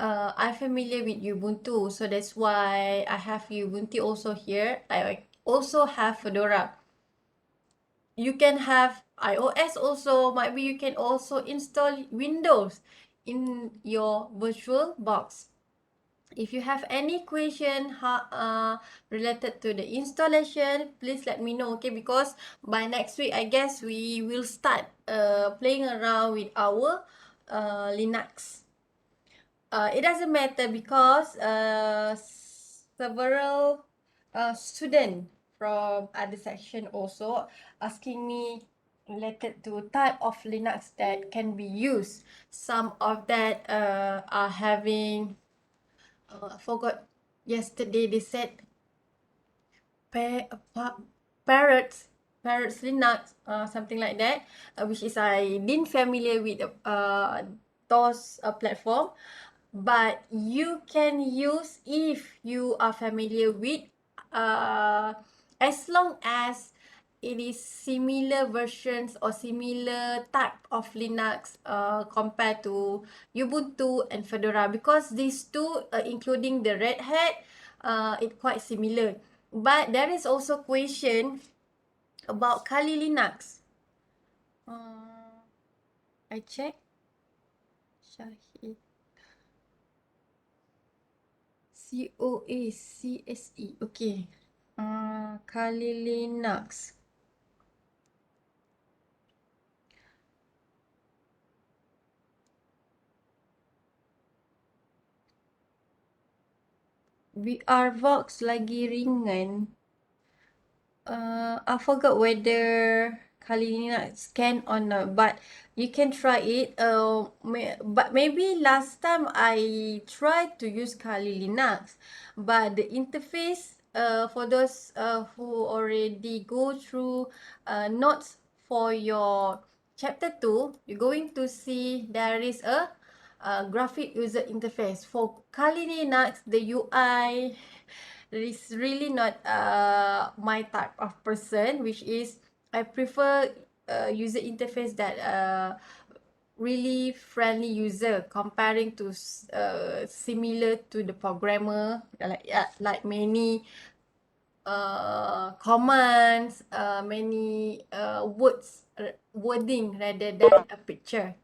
I'm familiar with Ubuntu, so that's why I have Ubuntu also here. I also have Fedora. You can have iOS also. Maybe you can also install Windows in your virtual box. If you have any question related to the installation, please let me know, okay? Because by next week, I guess we will start playing around with our Linux. It doesn't matter because several students from other section also asking me related to type of Linux that can be used. Some of that are having I forgot yesterday they said parrots Linux, something like that, which is I didn't familiar with those platform, but you can use if you are familiar with as long as it is similar versions or similar type of Linux compared to Ubuntu and Fedora, because these two, including the Red Hat, it quite similar. But there is also question about Kali Linux. I check. Shahid. COACSE. Okay. Kali Linux. VRVox lagi ringan. I forgot whether Kali Linux can or not, but you can try it. But maybe last time I tried to use Kali Linux, but the interface for those who already go through notes for your chapter 2, you're going to see there is a graphic user interface. For Kali Linux, the UI is really not my type of person, which is I prefer user interface that really friendly user comparing to similar to the programmer, like many commands, many wording rather than a picture.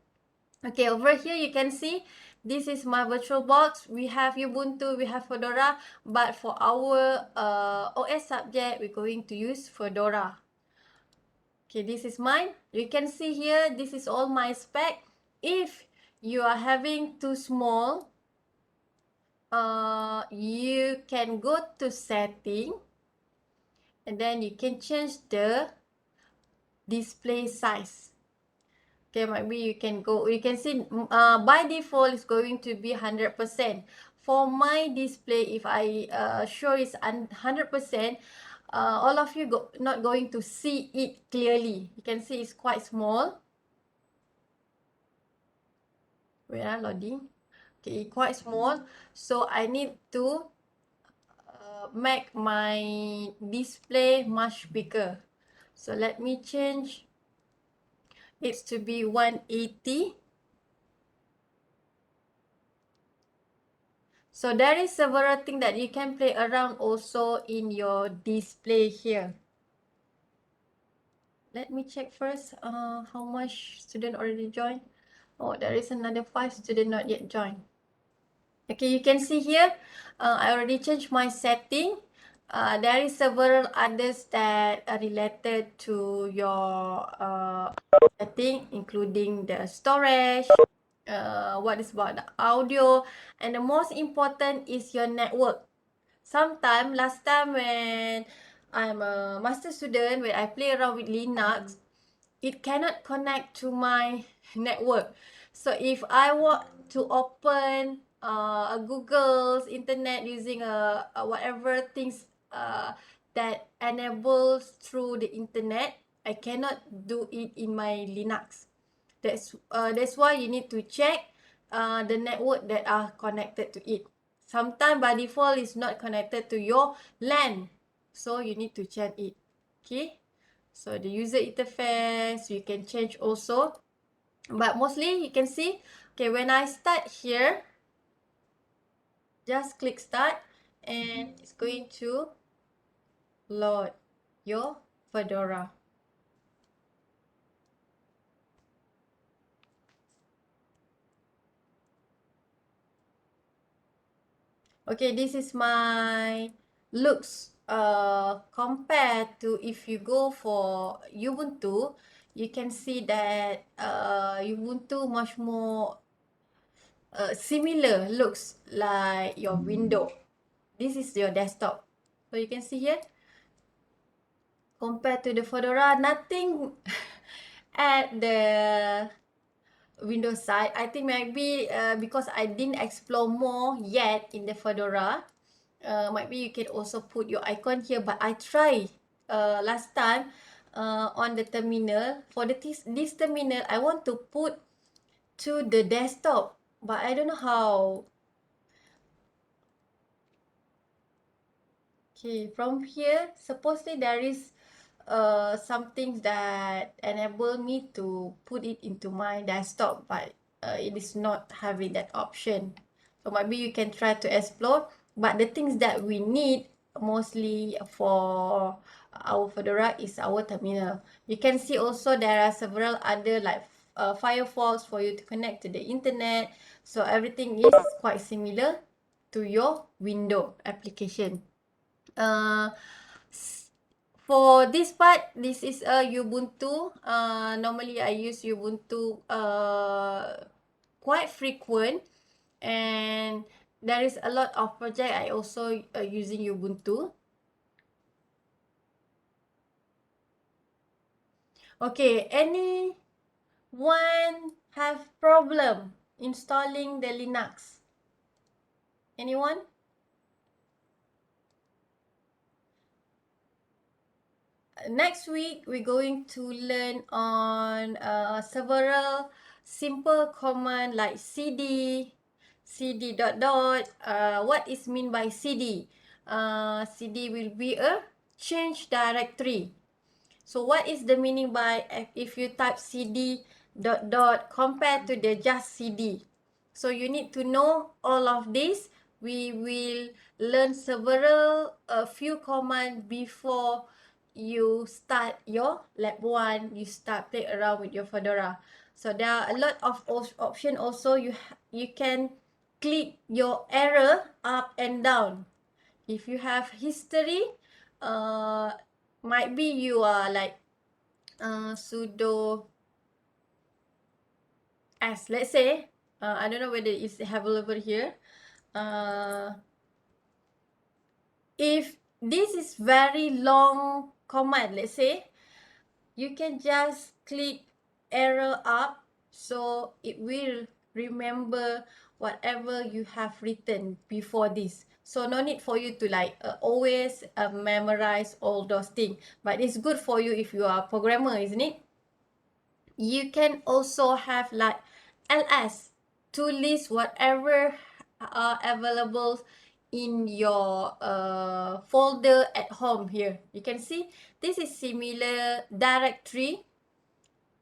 Okay, over here you can see this is my virtual box. We have Ubuntu, we have Fedora, but for our OS subject, we're going to use Fedora. Okay, this is mine. You can see here, this is all my spec. If you are having too small, you can go to setting, and then you can change the display size. Okay, maybe you can see by default it's going to be 100%. For my display, if I show it's 100%, all of you not going to see it clearly. You can see it's quite small. Wait, loading. Okay, quite small. So I need to make my display much bigger. So let me change it to be 180. So there is several things that you can play around also in your display here. Let me check first how much student already joined. Oh, there is another 5 student not yet joined. Okay, you can see here, I already changed my setting. There is several others that are related to your setting, including the storage, what is about the audio, and the most important is your network. Last time when I'm a master student, when I play around with Linux, it cannot connect to my network. So if I want to open a Google's internet using whatever things that enables through the internet, I cannot do it in my Linux. That's why you need to check the network that are connected to it. Sometimes by default it's not connected to your LAN, so you need to check it. Okay, so the user interface you can change also, but mostly you can see, okay, when I start here, just click start and it's going to load your Fedora. Okay, this is my looks compared to if you go for Ubuntu, you can see that Ubuntu much more similar looks like your window. This is your desktop. So you can see here, compared to the Fedora, nothing at the Windows side. I think maybe because I didn't explore more yet in the Fedora, maybe you can also put your icon here. But I tried last time on the terminal. For this terminal, I want to put to the desktop, but I don't know how. Okay, from here, supposedly there is some things that enable me to put it into my desktop, but it is not having that option. So maybe you can try to explore. But the things that we need mostly for our Fedora is our terminal. You can see also there are several other like Firefox for you to connect to the internet. So everything is quite similar to your window application. Uh, for this part, this is a Ubuntu. Normally I use Ubuntu quite frequent, and there is a lot of project I also using Ubuntu. Okay, anyone have problem installing the Linux? Anyone? Next week we're going to learn on several simple command like cd dot dot. What is mean by cd? Cd will be a change directory. So what is the meaning by if you type cd dot dot compared to the just cd? So you need to know all of this. We will learn several few commands before you start your lab 1, you start play around with your Fedora. So there are a lot of option also. You can click your error up and down. If you have history, might be you are like sudo s, let's say. I don't know whether it's available here. If this is very long command, let's say, you can just click arrow up, so it will remember whatever you have written before this. So no need for you to like always memorize all those things, but it's good for you if you are a programmer, isn't it? You can also have like ls to list whatever are available in your folder at home. Here you can see this is similar directory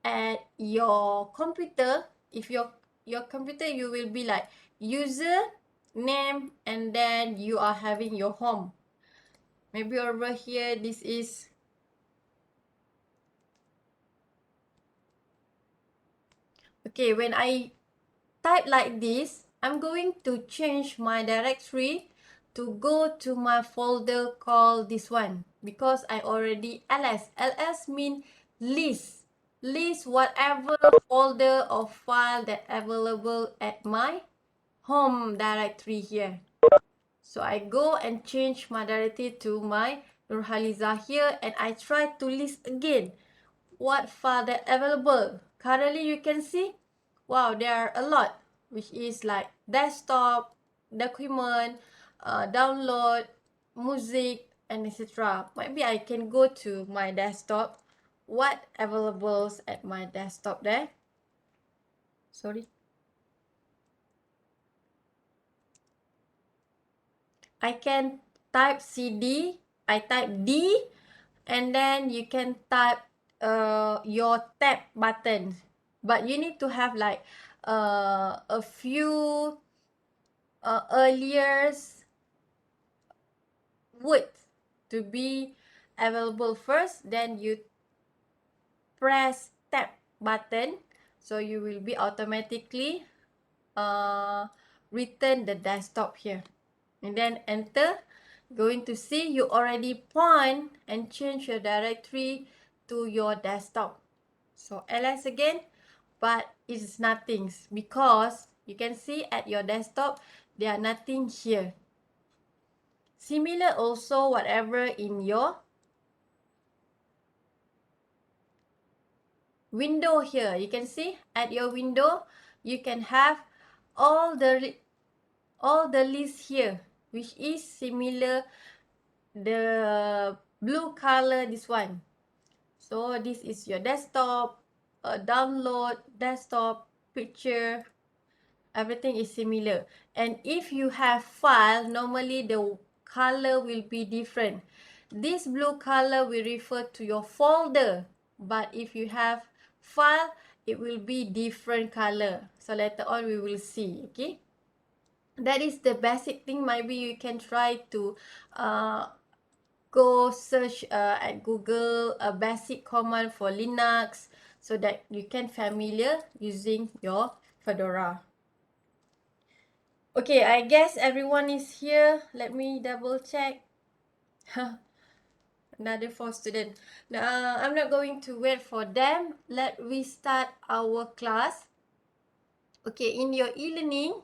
at your computer. If your computer, you will be like user name, and then you are having your home. Maybe over here this is okay. When I type like this, I'm going to change my directory to go to my folder called this one, because I already ls mean list whatever folder or file that available at my home directory here. So I go and change my directory to my Nurhaliza here, and I try to list again what file that available. Currently you can see, wow, there are a lot, which is like desktop, document, download, music, and etc. Maybe I can go to my desktop, what available at my desktop there. Sorry. I can type cd, I type d, and then you can type your tab button. But you need to have like a few earliest word to be available first, then you press tab button, so you will be automatically return the desktop here, and then enter. Going to see you already point and change your directory to your desktop. So ls again, but it's nothing because you can see at your desktop there are nothing here. Similar also whatever in your window here. You can see at your window you can have all the list here, which is similar the blue color, this one. So this is your desktop, download, desktop, picture, everything is similar. And if you have file, normally the color will be different. This blue color will refer to your folder, but if you have file, it will be different color. So later on we will see, okay? That is the basic thing. Maybe you can try to go search at Google a basic command for Linux so that you can familiar using your Fedora. Okay, I guess everyone is here. Let me double check. Another 4 students. Now, I'm not going to wait for them. Let we start our class. Okay, in your e-learning,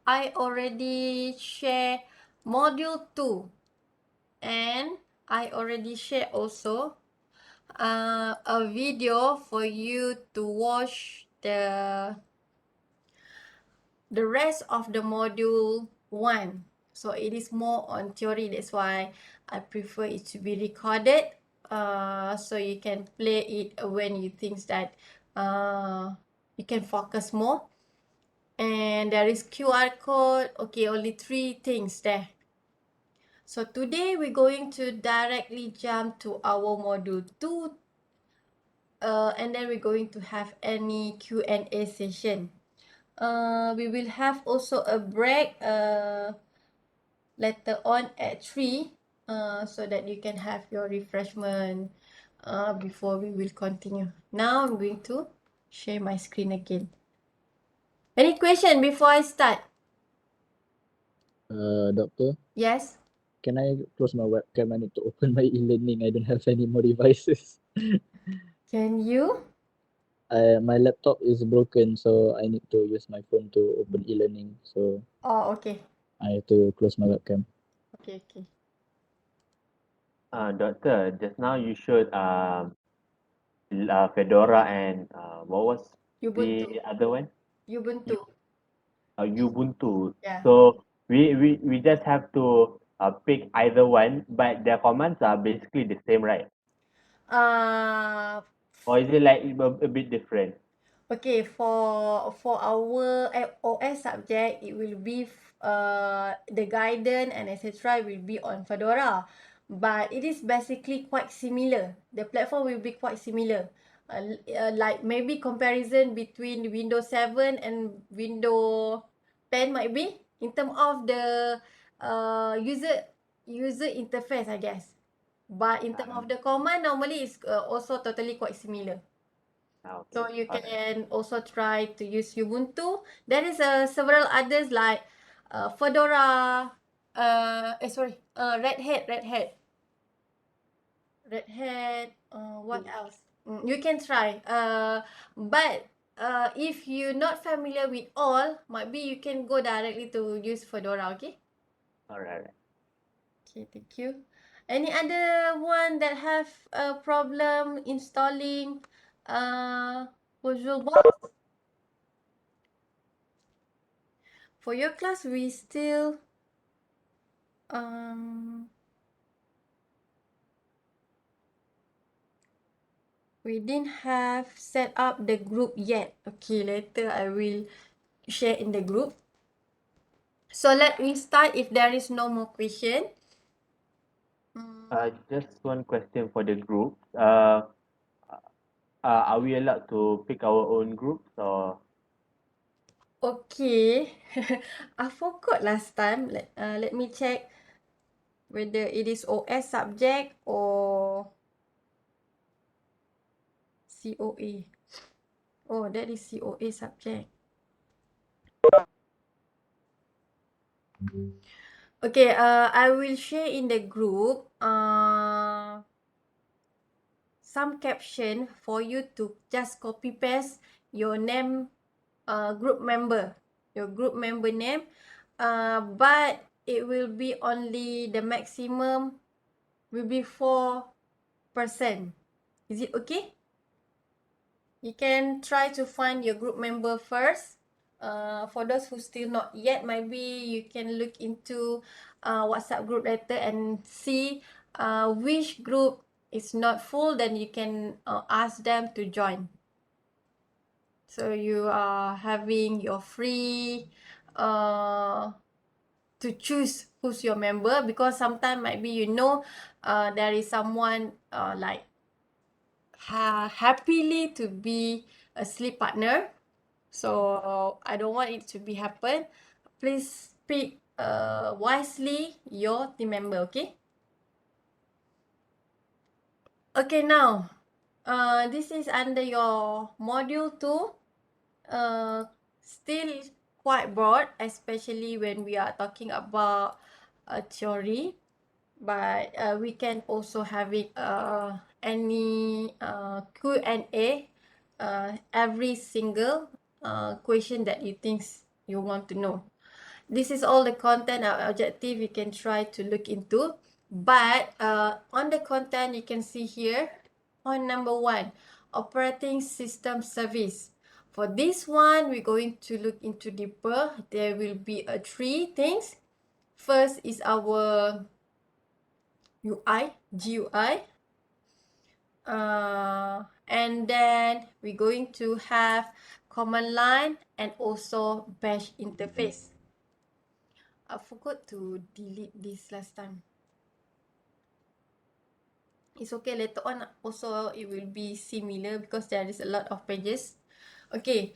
I already share module 2. And I already shared also a video for you to watch the rest of the module 1. So it is more on theory. That's why I prefer it to be recorded. So you can play it when you think that you can focus more. And there is QR code. Okay, only 3 things there. So today we're going to directly jump to our module 2. And then we're going to have any Q&A session. We will have also a break later on at 3 so that you can have your refreshment before we will continue. Now I'm going to share my screen again. Any question before I start? Doctor, Yes? can I close my webcam? I need to open my e-learning. I don't have any more devices. Can you? My laptop is broken, so I need to use my phone to open e-learning. So Oh, okay. I have to close my webcam. Okay, okay. Doctor, just now you showed Fedora and what was Ubuntu. the other one? Ubuntu. Ubuntu. Yeah. So we just have to pick either one, but their commands are basically the same, right? Uh, Or is it like a bit different? Okay, for our OS subject, it will be the guidance and etc. will be on Fedora, but it is basically quite similar. The platform will be quite similar, like maybe comparison between Windows 7 and Windows 10 might be in terms of the user interface, I guess. But in terms of the command, normally it's also totally quite similar. Okay. So you Alright. can also try to use Ubuntu. There is several others like Fedora, Red Hat. What else? You can try. But if you're not familiar with all, might be you can go directly to use Fedora. Okay. Alright. Okay. Thank you. Any other one that have a problem installing Visual Box? For your class, we still we didn't have set up the group yet. Okay, later I will share in the group. So let me start if there is no more question. Just one question for the group. Are we allowed to pick our own groups or? Okay. I forgot last time. Let me check whether it is OS subject or COA. Oh, that is COA subject. Okay, I will share in the group some caption for you to just copy paste your name, group member, your group member name, but it will be only the maximum will be 4%. Is it okay? You can try to find your group member first. For those who still not yet, maybe you can look into WhatsApp group later and see which group is not full, then you can ask them to join. So you are having your free to choose who's your member, because sometimes maybe there is someone like happily to be a sleep partner. So I don't want it to be happen. Please pick wisely your team member, okay? Okay, now this is under your module 2. Still quite broad, especially when we are talking about theory. But we can also having any Q&A every single question that you think you want to know. This is all the content objective you can try to look into. But on the content, you can see here, point number 1, operating system service. For this one, we're going to look into deeper. There will be 3 things. First is our UI, GUI. And then we're going to have command line and also bash interface. I forgot to delete this last time. It's okay, later on also it will be similar because there is a lot of pages. Okay,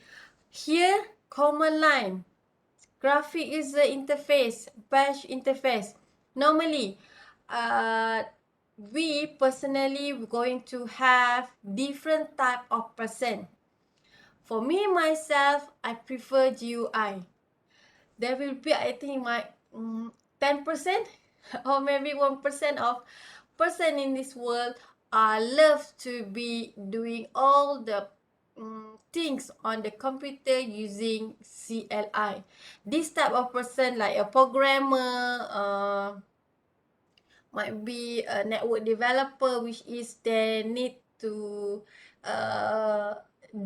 here command line, graphic user interface, bash interface. Normally, we personally going to have different type of person. For me myself, I prefer GUI. There will be, I think, my 10% or maybe 1% of person in this world love to be doing all the things on the computer using CLI. This type of person, like a programmer, might be a network developer, which is they need to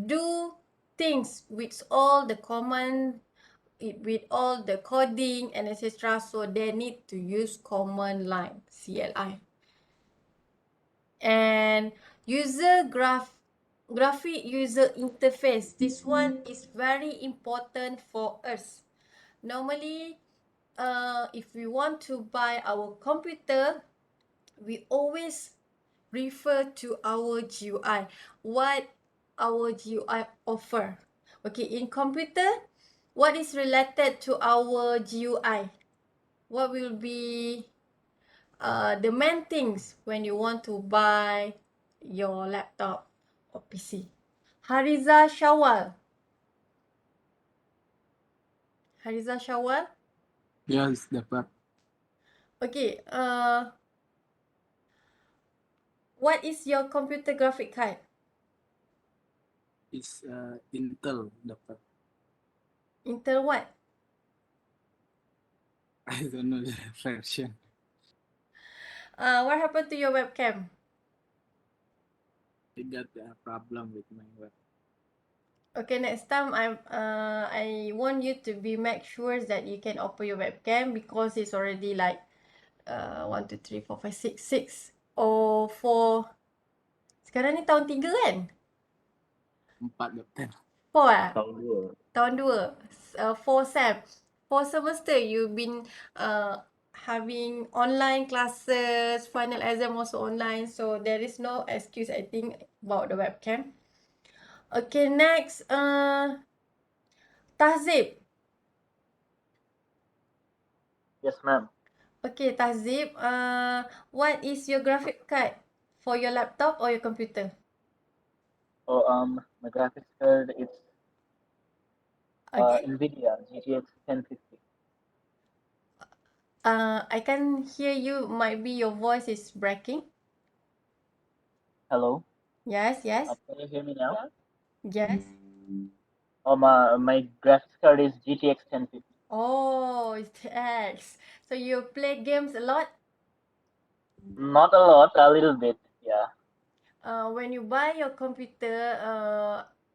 do things with all the command, with all the coding and etc. So they need to use command line, CLI. And graphic user interface. This one is very important for us. Normally, if we want to buy our computer, we always refer to our GUI. What our GUI offer. Okay, in computer, what is related to our GUI? What will be the main things when you want to buy your laptop or PC? Hariza Shawal. Hariza Shawal? Yes, dapat. Okay, what is your computer graphic card? Is Intel dapat. Intel what? I don't know the version. What happened to your webcam? I got a problem with my web. Okay, next time I want you to make sure that you can open your webcam, because it's already like 1, 2, 3, 4, 5, 6 or 4. Sekarang ni tahun 3 kan? 4 dapat. 4 Tahun 2. Tahun 2. 4 sem. 4 semester you've been having online classes, final exam also online, so there is no excuse, I think, about the webcam. Okay, next, Tahzib. Yes, ma'am. Okay, Tahzib. What is your graphic card for your laptop or your computer? Oh, my graphics card it's Again? NVIDIA GTX 1050. I can hear you. Might be your voice is breaking. Hello. Yes, yes, Can you hear me now? yes. Oh, my graphics card is GTX 1050. Oh, it's X. So you play games a lot? Not a lot, a little bit. Yeah. When you buy your computer,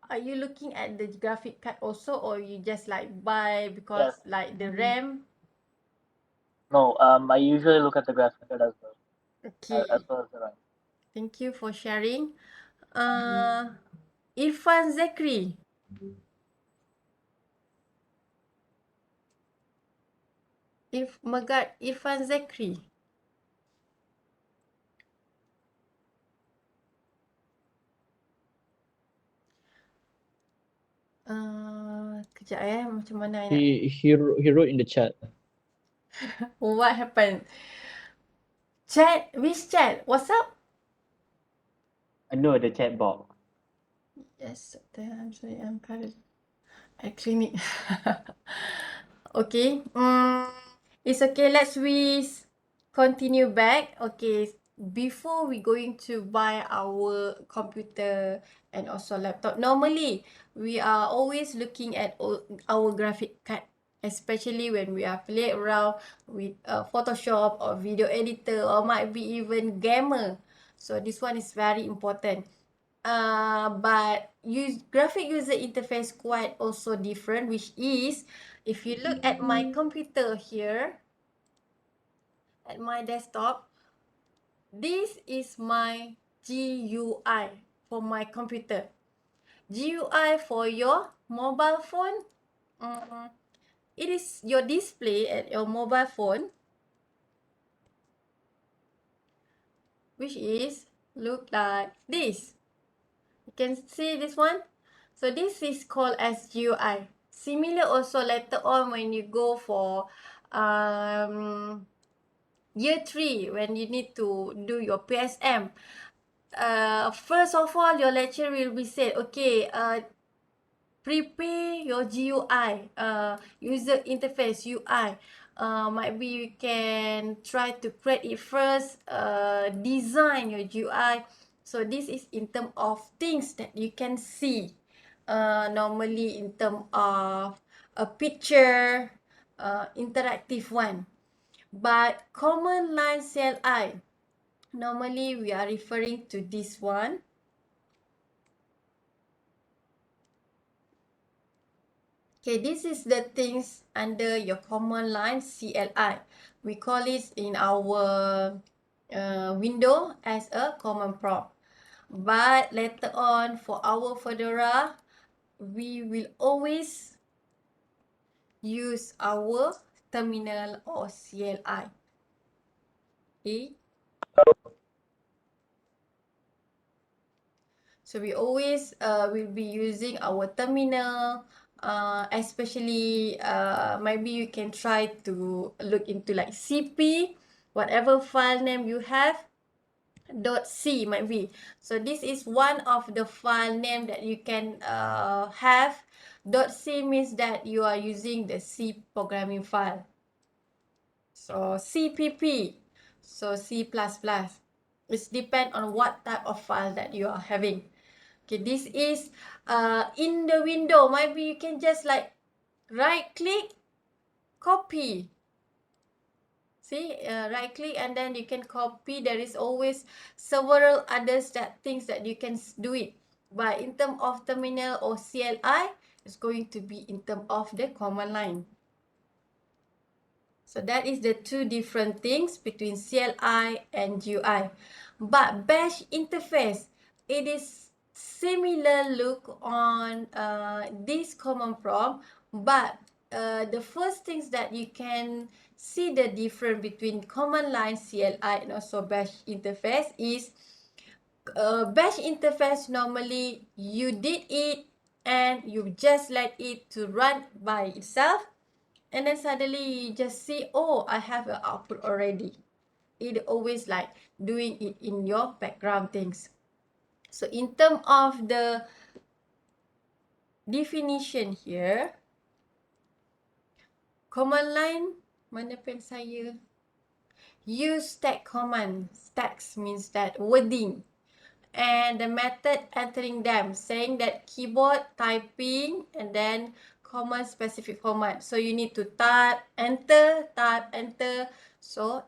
are you looking at the graphic card also, or you just like buy because Yes. like the RAM? No. I usually look at the graphics card as well, Okay, as well as the RAM. thank you for sharing. Irfan Zakri. Megat Irfan Zakri. Kejap macam mana I nak... He wrote in the chat. What happened? Chat? Which chat? What's up? No, the chat box. Yes, I'm sorry, I'm current at clinic. Okay. It's okay. We continue back. Okay. Before we going to buy our computer and also laptop, normally we are always looking at our graphic card, especially when we are playing around with Photoshop or video editor or might be even gamer. So this one is very important. But graphic user interface quite also different, which is if you look at my computer here, at my desktop, this is my GUI for my computer. GUI for your mobile phone, it is your display at your mobile phone, which is look like this. You can see this one. So this is called as GUI. Similar also later on when you go for year 3 when you need to do your PSM. First of all, your lecturer will be said, okay, prepare your GUI, user interface UI. Might be you can try to create it first, design your GUI. So this is in terms of things that you can see. Normally in terms of a picture, interactive one. But command line CLI, normally we are referring to this one. Okay, this is the things under your command line CLI. We call it in our window as a command prompt. But later on for our Fedora, we will always use our terminal or CLI. Okay. So we always will be using our terminal, especially maybe you can try to look into like CP, whatever file name you have, .c might be. So this is one of the file name that you can have. .c means that you are using the C programming file. So CPP, so C++. It depends on what type of file that you are having. Okay, this is in the window. Maybe you can just like right click, copy. See, right click and then you can copy. There is always several others things that you can do it. But in terms of terminal or CLI, it's going to be in terms of the command line. So that is the two different things between CLI and GUI. But bash interface, it is similar look on this command prompt, but the first things that you can see the difference between command line CLI and also bash interface is bash interface normally you did it and you just let it to run by itself, and then suddenly you just see, oh, I have an output already. It always like doing it in your background things. So in terms of the definition here, command line, mana pen saya? Use stack command. Stacks means that wording. And the method entering them, saying that keyboard typing and then command specific command. So you need to type, enter. So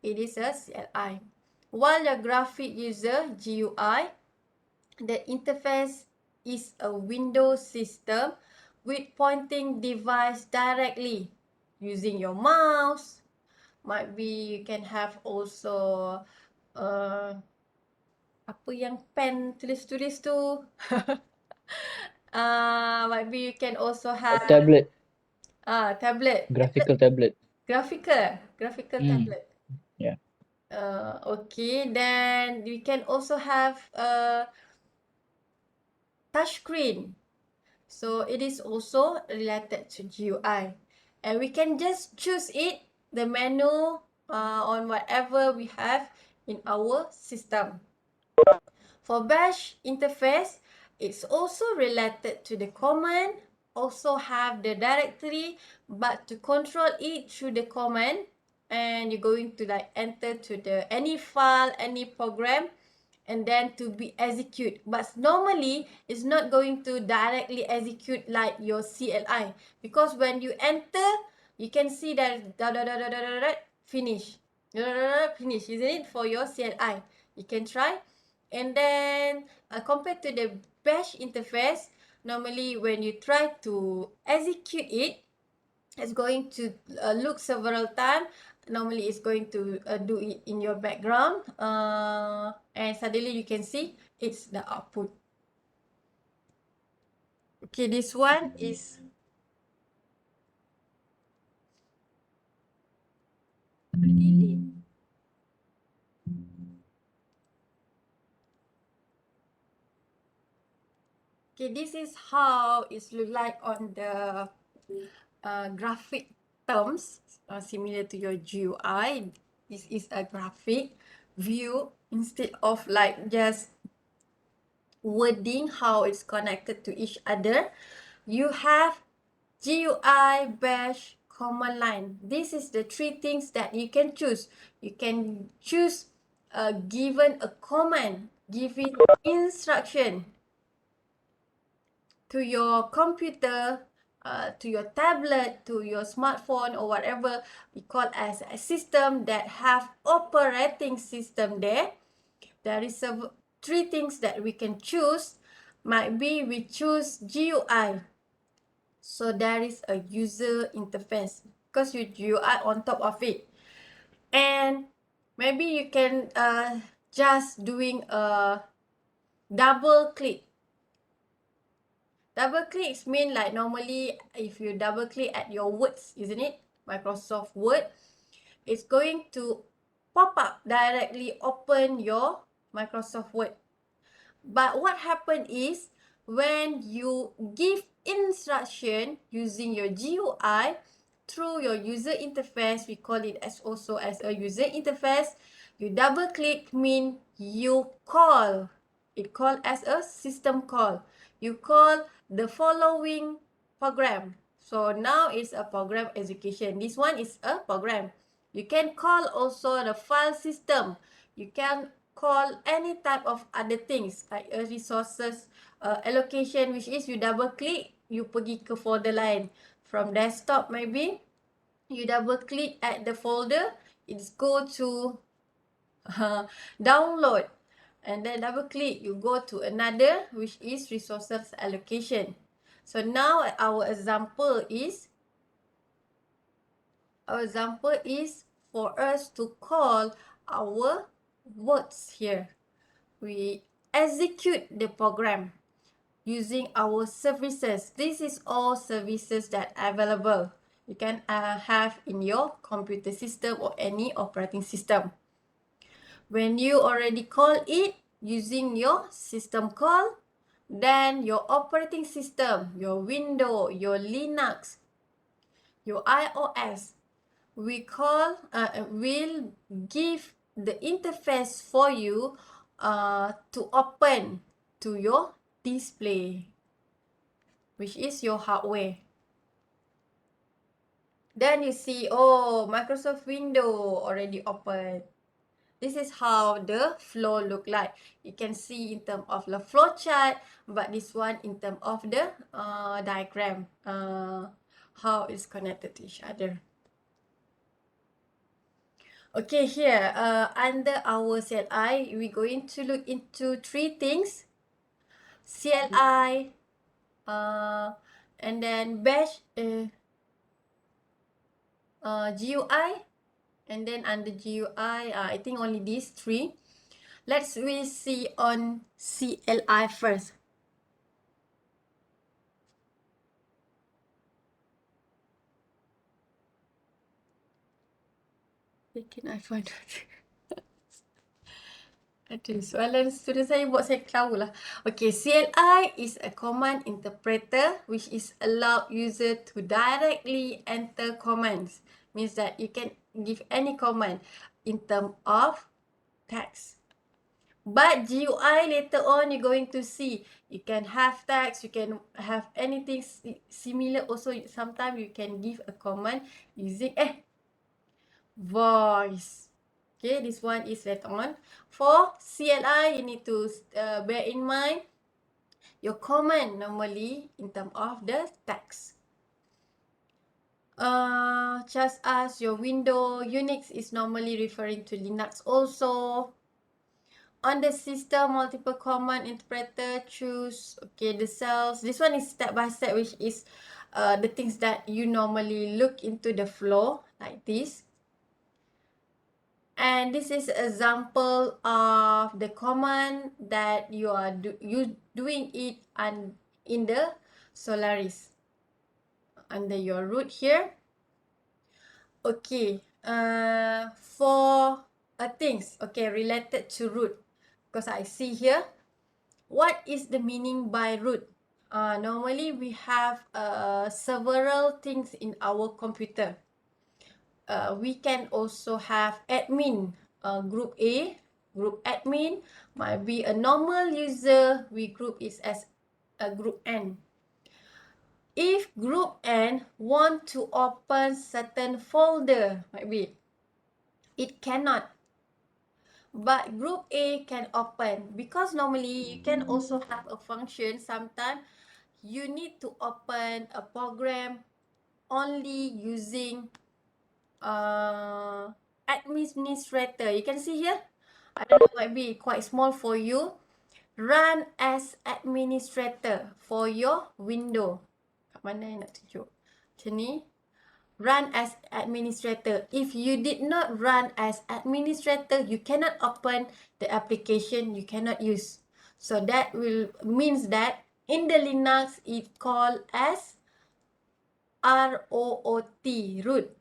it is a CLI. While the graphic user, GUI, the interface is a Windows system with pointing device directly using your mouse. Might be you can have also apa yang pen tulis-tulis tu. Might be you can also have Tablet, tablet. graphical tablet. Graphical tablet. Yeah. Okay, then you can also have touchscreen. So it is also related to GUI. And we can just choose it, the menu on whatever we have in our system. For bash interface, it's also related to the command, also have the directory, but to control it through the command, and you're going to like enter to the any file, any program, and then to be execute. But normally, it's not going to directly execute like your CLI, because when you enter, you can see that finish, finish, isn't it, for your CLI? You can try. And then compared to the bash interface, normally when you try to execute it, it's going to look several times. Normally it's going to do it in your background, and suddenly you can see it's the output. Okay, this one is okay, this is how it's look like on the graphic terms, similar to your GUI. This is a graphic view instead of like just wording how it's connected to each other. You have GUI, bash, command line. This is the three things that you can choose. You can choose given a command, giving instruction to your computer, to your tablet, to your smartphone, or whatever we call as a system that have operating system there. There is three things that we can choose. Might be we choose GUI. So there is a user interface because you GUI on top of it. And maybe you can just doing a double click. Double clicks mean like normally if you double click at your words, isn't it? Microsoft Word, it's going to pop up directly open your Microsoft Word. But what happened is when you give instruction using your GUI through your user interface, we call it as also as a user interface. You double click mean you call. It called as a system call. You call the following program. So now it's a program execution. This one is a program. You can call also the file system. You can call any type of other things like a resources allocation, which is you double click, you pergi ke folder lain. From desktop maybe, you double click at the folder, it's go to download. And then double click, you go to another, which is resources allocation. So now our example is for us to call our words here. We execute the program using our services. This is all services that are available. You can have in your computer system or any operating system. When you already call it using your system call, Then your operating system, your Windows, your Linux, your iOS, will give the interface for you to open to your display, which is your hardware. Then you see, oh, Microsoft Windows already open. This is how the flow look like. You can see in terms of the flow chart, but this one in terms of the diagram, how it's connected to each other. Okay, here under our CLI, we're going to look into 3 things: CLI, and then bash, GUI, and then under GUI, I think only these 3. We see on CLI first. Where can I find it? Aduh, soalan student saya buat saya kelawa lah. Okay, CLI is a command interpreter which is allow user to directly enter commands. Means that you can give any command in term of text. But GUI later on you're going to see you can have text, you can have anything similar. Also sometimes you can give a command using voice. Okay, this one is later on. For CLI, you need to bear in mind your command normally in terms of the text. Just as your Windows, Unix is normally referring to Linux also. On the system, multiple command interpreter, choose, okay, the cells. This one is step by step, which is the things that you normally look into the flow like this. And this is example of the command that you are doing it in the Solaris under your root here. Okay, for things related to root, because I see here, what is the meaning by root? Normally we have several things in our computer. We can also have admin, group A, group admin, might be a normal user, we group it as a group N. If group N want to open certain folder, might be, it cannot. But group A can open, because normally you can also have a function, sometimes you need to open a program only using administrator. You can see here, I don't know, might be quite small for you. Run as administrator for your window. Kat mana yang nak tunjuk? Macam ni. Run as administrator. If you did not run as administrator, you cannot open the application, you cannot use. So that will means that in the Linux it called as ROOT, root.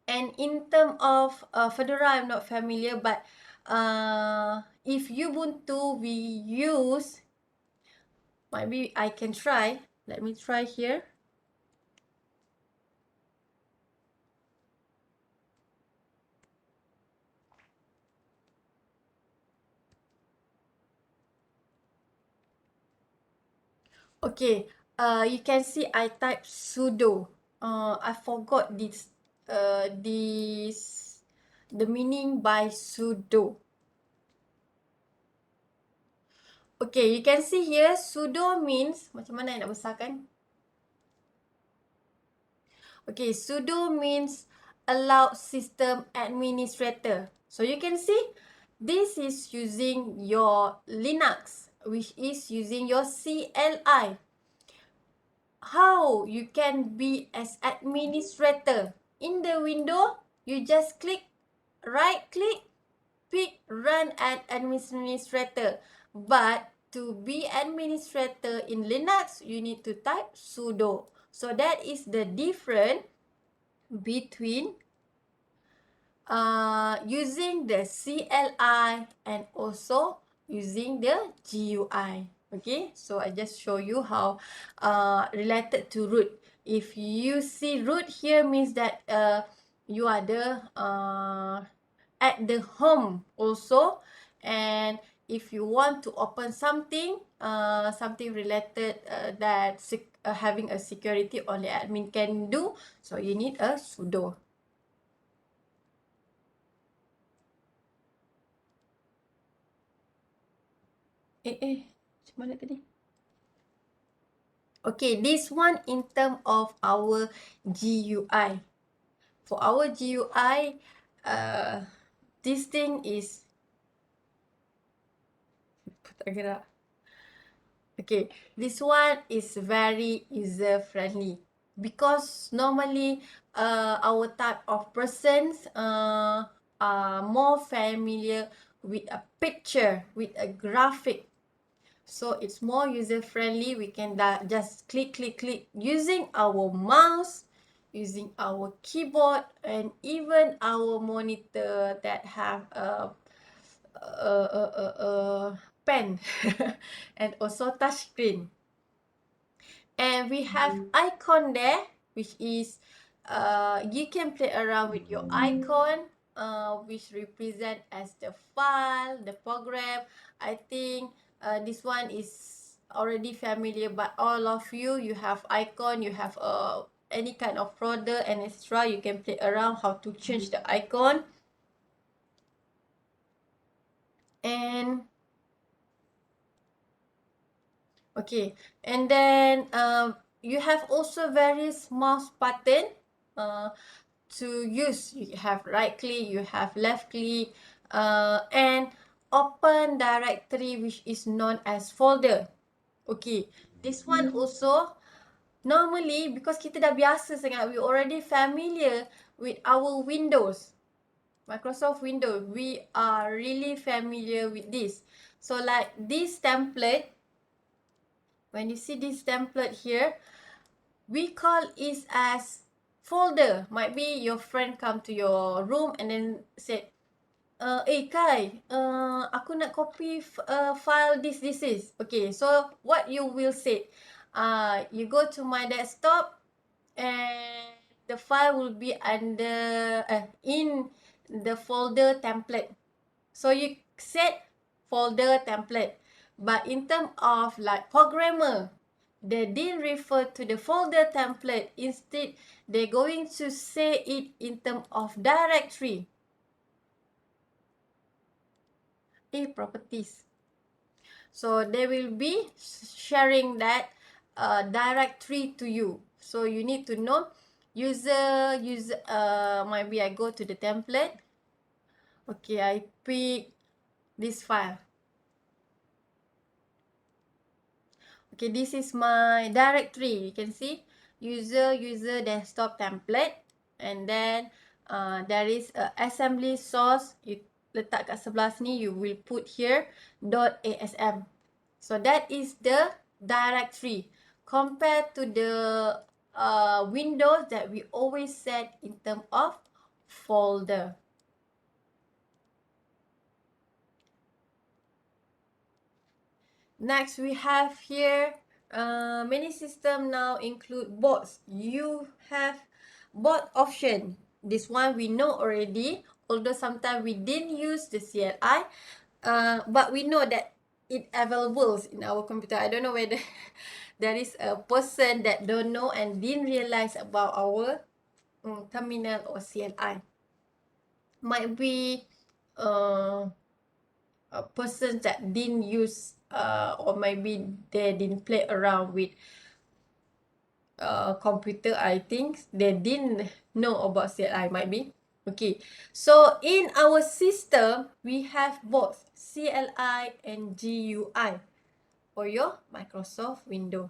And in terms of Fedora, I'm not familiar, but if Ubuntu we use, maybe I can try. Let me try here. Okay, you can see I type sudo. I forgot the meaning by sudo. Okay, you can see here sudo means, macam mana yang nak besarkan? Okay, sudo means allow system administrator. So you can see this is using your Linux, which is using your CLI. How you can be as administrator? In the window, you just click, right click, pick run as administrator. But to be administrator in Linux, you need to type sudo. So that is the difference between using the CLI and also using the GUI. Okay, so I just show you how related to root. If you see root here means that you are the at the home also, and if you want to open something something related that having a security only admin can do, so you need a sudo. Macam mana tadi? Okay, this one in term of our GUI. For our GUI, this thing is tak gerak. Okay, this one is very user friendly because normally our type of persons are more familiar with a picture, with a graphic. So it's more user friendly. We can just click using our mouse, using our keyboard, and even our monitor that have a pen and also touch screen. And we have icon there, which is you can play around with your icon, which represent as the file, the program. I think this one is already familiar, but all of you, you have icon, you have any kind of product and extra, you can play around how to change the icon. And okay, and then you have also various mouse button to use. You have right click, you have left click, and open directory, which is known as folder. Okay, this one also normally because kita dah biasa sangat, we already familiar with our Windows. Microsoft Windows, we are really familiar with this. So like this template, when you see this template here, we call it as folder. Might be your friend come to your room and then said, Kai, aku nak copy file this is. Okay, so what you will say, you go to my desktop and the file will be under in the folder template. So you set folder template. But in terms of like programmer, they didn't refer to the folder template. Instead, they're going to say it in terms of directory. Properties. So they will be sharing that directory to you. So you need to know user, maybe I go to the template. Okay, I pick this file. Okay, this is my directory. You can see user desktop template, and then there is a assembly source. You letak kat sebelah sini, you will put here .asm. So that is the directory compared to the Windows that we always set in terms of folder. Next, we have here many systems now include bots. You have bot option. This one we know already, although sometimes we didn't use the CLI, but we know that it available in our computer. I don't know whether there is a person that don't know and didn't realize about our terminal or CLI. Might be persons that didn't use or maybe they didn't play around with computer. I think they didn't know about CLI, might be. Okay, so in our system we have both CLI and GUI for your Microsoft Windows.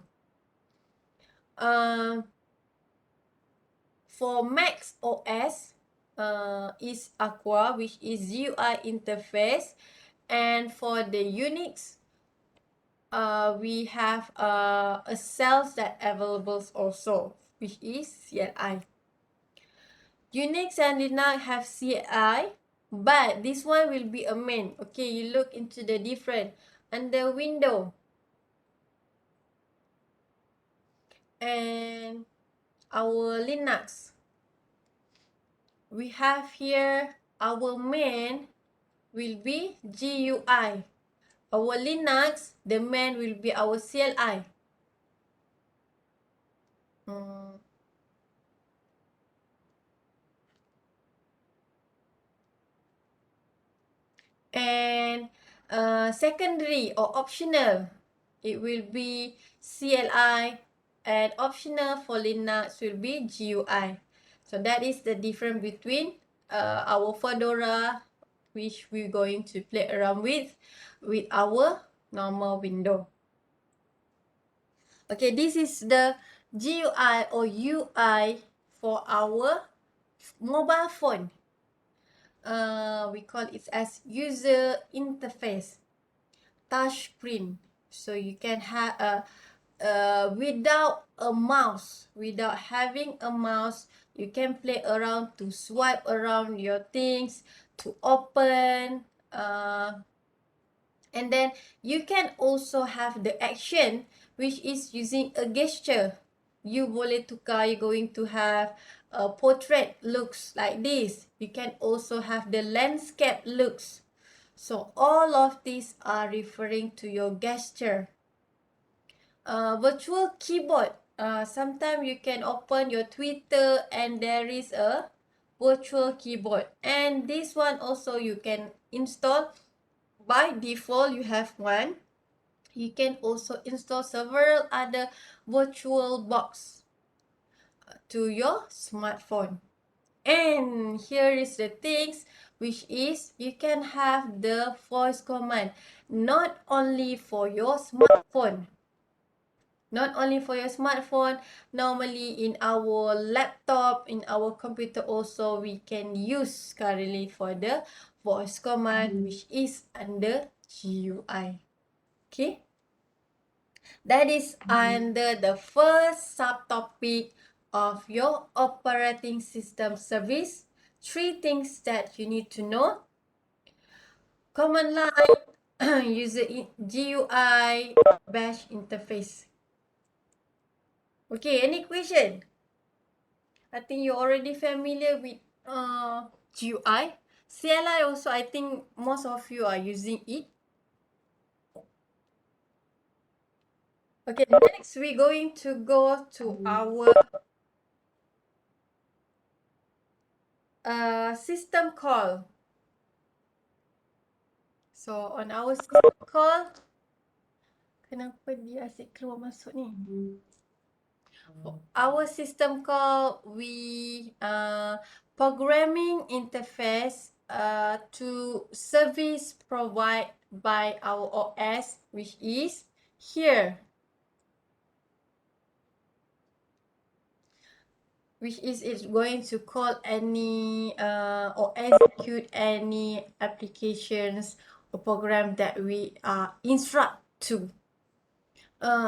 For Mac OS is Aqua, which is GUI interface, and for the Unix we have a cells that available also, which is CLI. Unix and Linux have CLI, but this one will be a main. Okay, you look into the different under Windows. and our Linux. We have here our main will be GUI. Our Linux, the main will be our CLI. And secondary or optional, it will be CLI, and optional for Linux will be GUI. So that is the difference between our Fedora, which we're going to play around with our normal window. Okay, this is the GUI or UI for our mobile phone. We call it as user interface, touch screen. So you can have without a mouse, without having a mouse, you can play around to swipe around your things, to open, and then you can also have the action, which is using a gesture. You boleh tukar, you're going to have a portrait looks like this. You can also have the landscape looks. So all of these are referring to your gesture. Virtual keyboard. Sometimes you can open your Twitter and there is a virtual keyboard. And this one also you can install. By default, you have one. You can also install several other virtual box to your smartphone. And here is the things, which is you can have the voice command not only for your smartphone. Not only for your smartphone, normally in our laptop, in our computer also, we can use currently for the voice command, which is under GUI. Okay. That is under the first subtopic of your operating system service. 3 things that you need to know. Command line, user GUI, bash interface. Okay, any question? I think you're already familiar with GUI. CLI also, I think most of you are using it. Okay, next we're going to go to our system call. So on our system call, kenapa dia asyik keluar masuk ni? For our system call, we programming interface to service provided by our OS, which is here. Which is it's going to call any or execute any applications or program that we instruct to.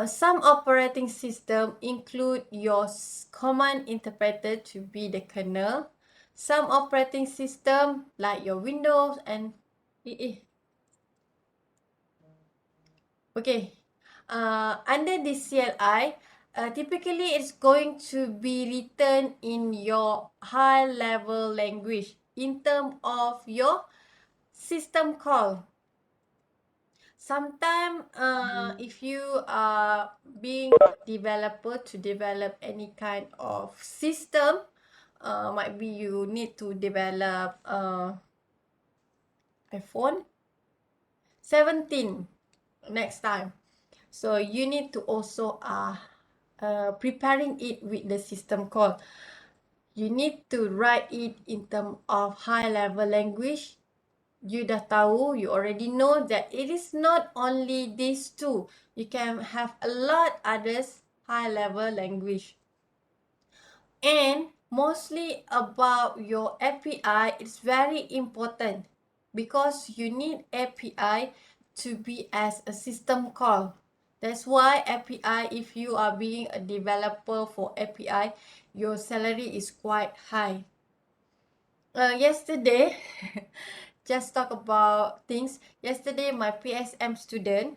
Some operating system include your command interpreter to be the kernel. Some operating system like your Windows and okay. Under the CLI, typically it's going to be written in your high level language in terms of your system call. Sometimes if you are being a developer to develop any kind of system, might be you need to develop iPhone 17 next time. So you need to also preparing it with the system call. You need to write it in terms of high level language. You dah tahu, you already know that it is not only these two. You can have a lot others high level language. And mostly about your API, it's very important because you need API to be as a system call. That's why API, if you are being a developer for API, your salary is quite high. Yesterday, just talk about things. Yesterday, my PSM student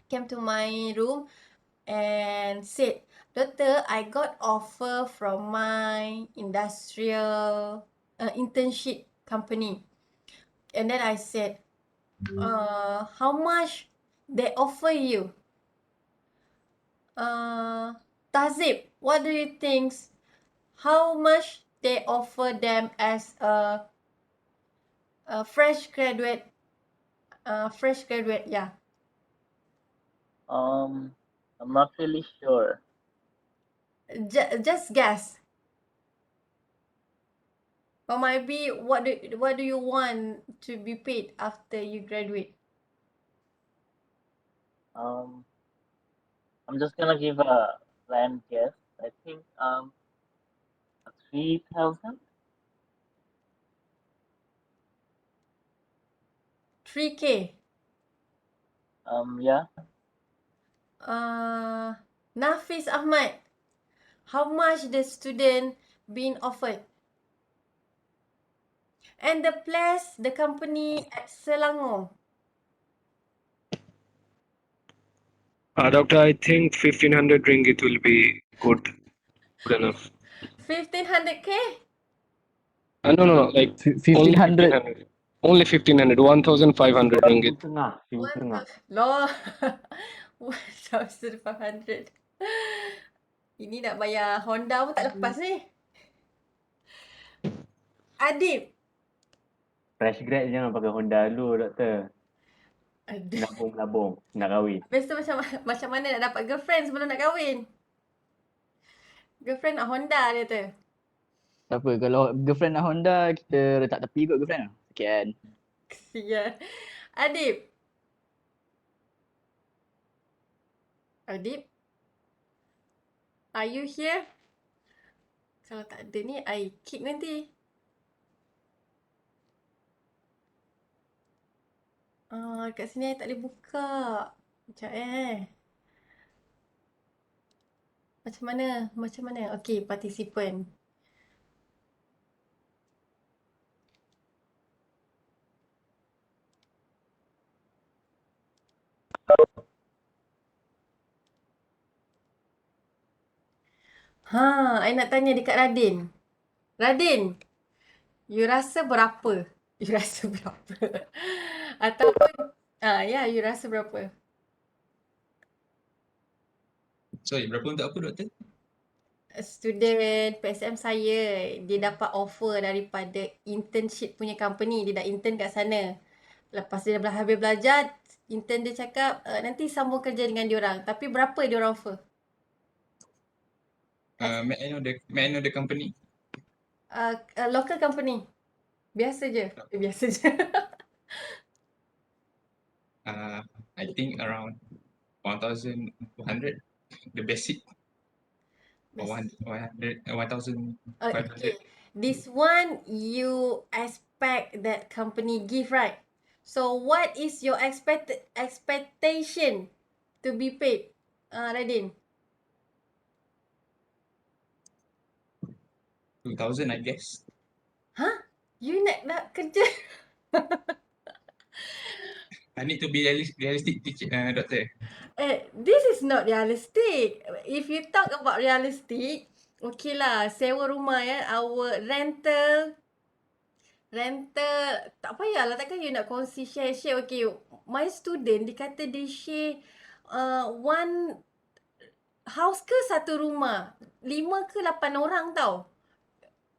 came to my room and said, Doctor, I got offer from my industrial internship company. And then I said, how much they offer you? Tazib, what do you think? How much they offer them as a fresh graduate? Yeah. I'm not really sure. Just guess. Or maybe what do you want to be paid after you graduate? I'm just gonna give a bland guess. I think 3,000. 3K. Yeah. Nafis Ahmad, how much the student being offered? And the place, the company at Selangor. Doctor, I think 1500 ringgit will be good enough. 1500K? No, like only 1,500. 1500. Only 1500, 1500 ringgit. Seribu setengah. Loh. 1500. Ini nak bayar Honda pun tak lepas ni. Adib. Fresh grad jangan pakai Honda dulu, doktor. Adib. Nabung, nak kahwin. Habis tu macam mana nak dapat girlfriend sebelum nak kahwin? Girlfriend nak Honda dia tu. Tak apa, kalau girlfriend nak Honda, kita letak tepi kot girlfriend. Sekian. Kesian. Adib. Adib. Are you here? Kalau tak ada ni, I kick nanti. Kat sini I tak boleh buka. Sekejap Macam mana? Okay, participant. I nak tanya dekat Radin. Radin, you rasa berapa? You rasa berapa? Ataupun, you rasa berapa? Sorry, berapa untuk apa, doktor? Student PSM saya, dia dapat offer daripada internship punya company. Dia dah intern kat sana. Lepas dia dah habis belajar, intern dia cakap, nanti sambung kerja dengan diorang. Tapi berapa diorang offer? May I know the company? Local company. Biasa je. Biasa je. I think around 1,200, the basic. Or 1,500. Okay. This one you expect that company give, right? So what is your expectation to be paid, Radin? 2,000, I guess. Huh? You nak kerja? I need to be realistic, teacher, doctor. This is not realistic. If you talk about realistic, okay lah, sewa rumah our rental, tak payahlah, takkan you nak kongsi share. Okay, my student dia kata dia share one house ke satu rumah, 5 ke 8 orang tau.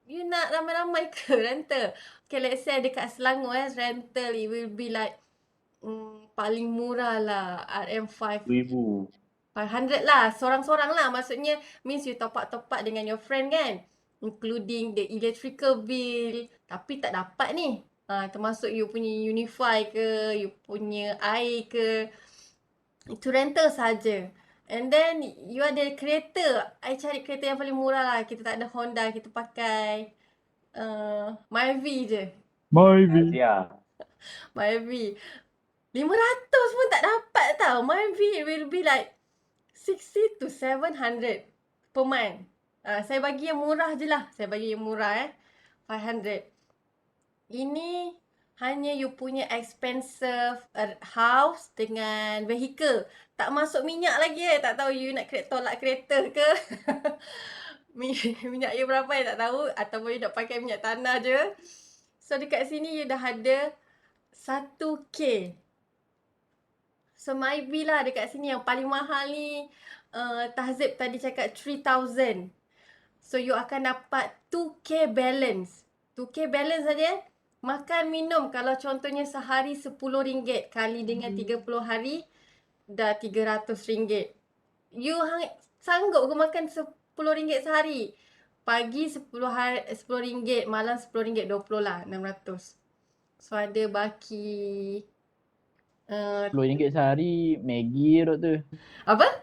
You nak ramai-ramai ke rental? Okay, let's say dekat Selangor rental it will be like paling murah lah RM5 RM1,000. 500 lah, sorang-sorang lah. Maksudnya means you top up dengan your friend kan, including the electrical bill. Tapi tak dapat ni. Termasuk you punya Unify ke, you punya air ke. Itu rental saja. And then you ada kereta. I cari kereta yang paling murah lah. Kita tak ada Honda, kita pakai Myvi je. Ya. Myvi. 500 pun tak dapat tau. Myvi will be like 60 to 700 per month. Saya bagi yang murah je lah. 500. Ini hanya you punya expensive house dengan vehicle. Tak masuk minyak lagi tak tahu you nak tolak kereta ke. Minyak you berapa tak tahu, ataupun you nak pakai minyak tanah je. So dekat sini you dah ada 1K. So maybe lah dekat sini yang paling mahal ni Tahzib tadi cakap 3,000. So you akan dapat 2K balance. 2K balance saja. Makan minum kalau contohnya sehari RM10 kali dengan 30 hari dah RM300. You sanggup ke makan RM10 sehari? Pagi RM10, malam RM10, 20 lah, 600. So ada baki RM10 sehari Maggi tu. apa?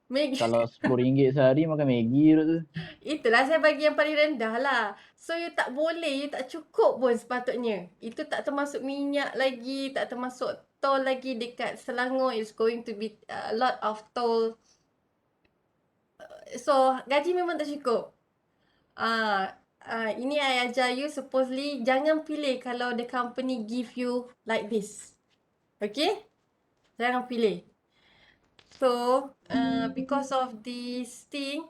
Maggi. Kalau RM10 sehari makan Maggi tu. Itulah saya bagi yang paling rendah lah. So you tak boleh, you tak cukup pun sepatutnya. Itu tak termasuk minyak lagi, tak termasuk tol lagi dekat Selangor. It's going to be a lot of toll. So gaji memang tak cukup. Ini I ajar you, supposedly jangan pilih kalau the company give you like this. Okay? Jangan pilih. So, because of this thing,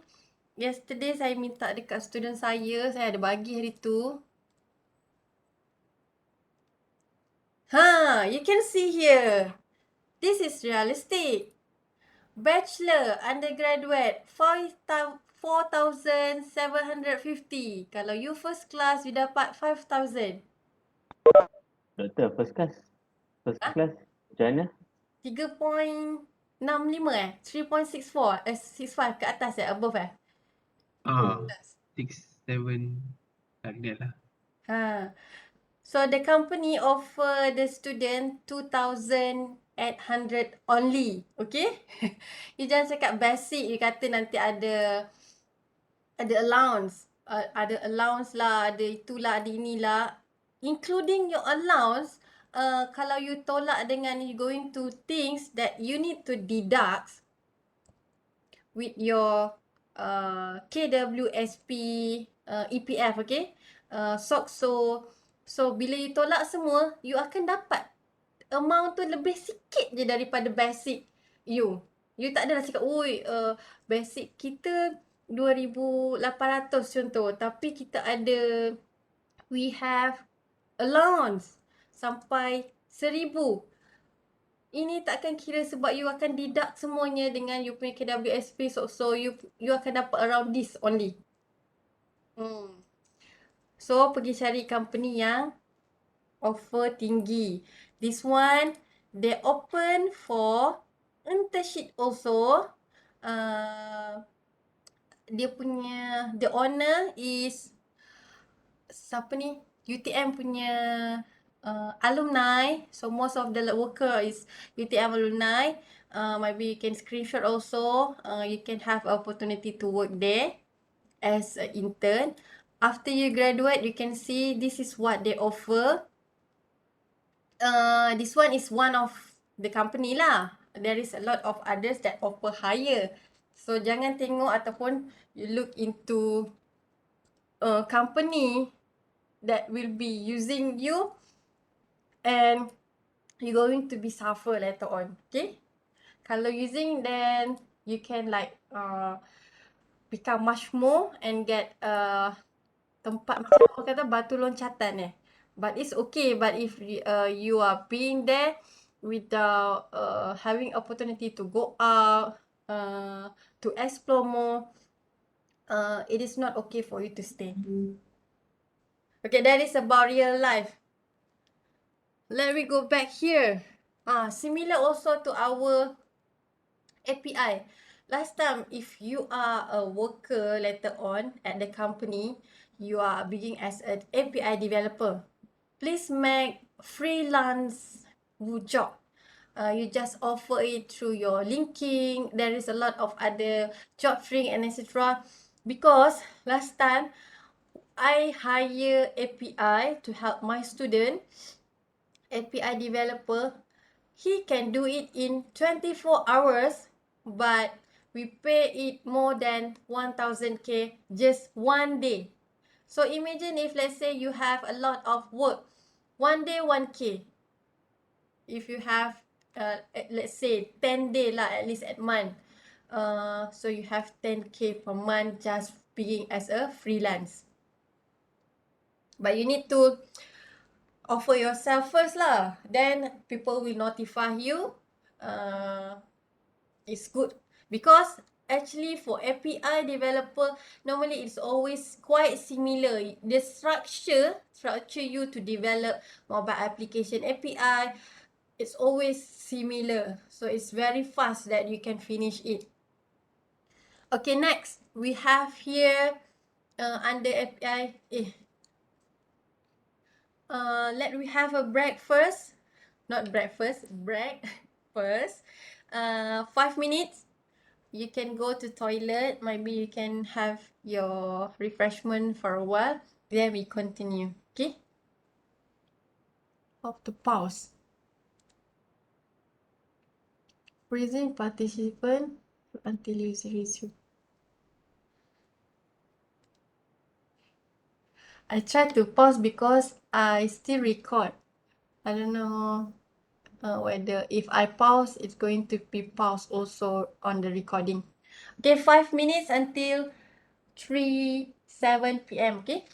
yesterday saya minta dekat student saya ada bagi hari tu. You can see here. This is realistic. Bachelor, undergraduate, 4,750. Kalau you first class, you dapat 5,000. Doktor, first class. First class, macam mana? 3.65 3.64 65 ke atas above 6, 7 like that lah. So the company offer the student 2,800 only. Okay? You jangan cakap basic, you kata nanti ada allowance. Ada allowance lah, ada itulah, ada inilah. Including your allowance, kalau you tolak dengan you going to things that you need to deduct with your KWSP, EPF, okay? SOCSO. So bila you tolak semua, you akan dapat amount tu lebih sikit je daripada basic you. You tak adalah cakap, basic kita 2,800 contoh. Tapi kita ada, we have allowance sampai 1,000. Ini tak akan kira sebab you akan deduct semuanya dengan you punya KWSP. So you akan dapat around this only. So pergi cari company yang offer tinggi. This one, they open for internship also. Dia punya, the owner is siapa ni? UTM punya alumni. So most of the worker is UTM alumni. Maybe you can screenshot also. You can have opportunity to work there as an intern. After you graduate, you can see this is what they offer. This one is one of the company lah. There is a lot of others that offer higher. So jangan tengok ataupun you look into company that will be using you and you're going to be suffer later on. Okay? Kalau using, then you can like become much more and get tempat macam apa kata batu loncatan But it's okay. But if you are being there without having opportunity to go out, to explore more, it is not okay for you to stay. Okay, that is about real life. Let me go back here. Similar also to our API. Last time, if you are a worker later on at the company, you are beginning as an API developer. Please make freelance job. You just offer it through your linking. There is a lot of other job free and etc. Because last time, I hire API to help my student. API developer, he can do it in 24 hours, but we pay it more than 1,000K just one day. So imagine if let's say you have a lot of work, 1 day 1K. If you have let's say 10 day lah at least at month. So you have 10K per month just being as a freelance. But you need to offer yourself first lah. Then people will notify you. It's good because actually for API developer normally it's always quite similar. The structure you to develop mobile application API, it's always similar. So it's very fast that you can finish it. Okay, next we have here under API. Let we have a break first. Not breakfast, break first. 5 minutes. You can go to toilet. Maybe you can have your refreshment for a while. Then we continue. Okay. Have to pause. Freezing participant until user resume. I try to pause because I still record. I don't know whether if I pause, it's going to be paused also on the recording. Okay, 5 minutes until 7 p.m. Okay.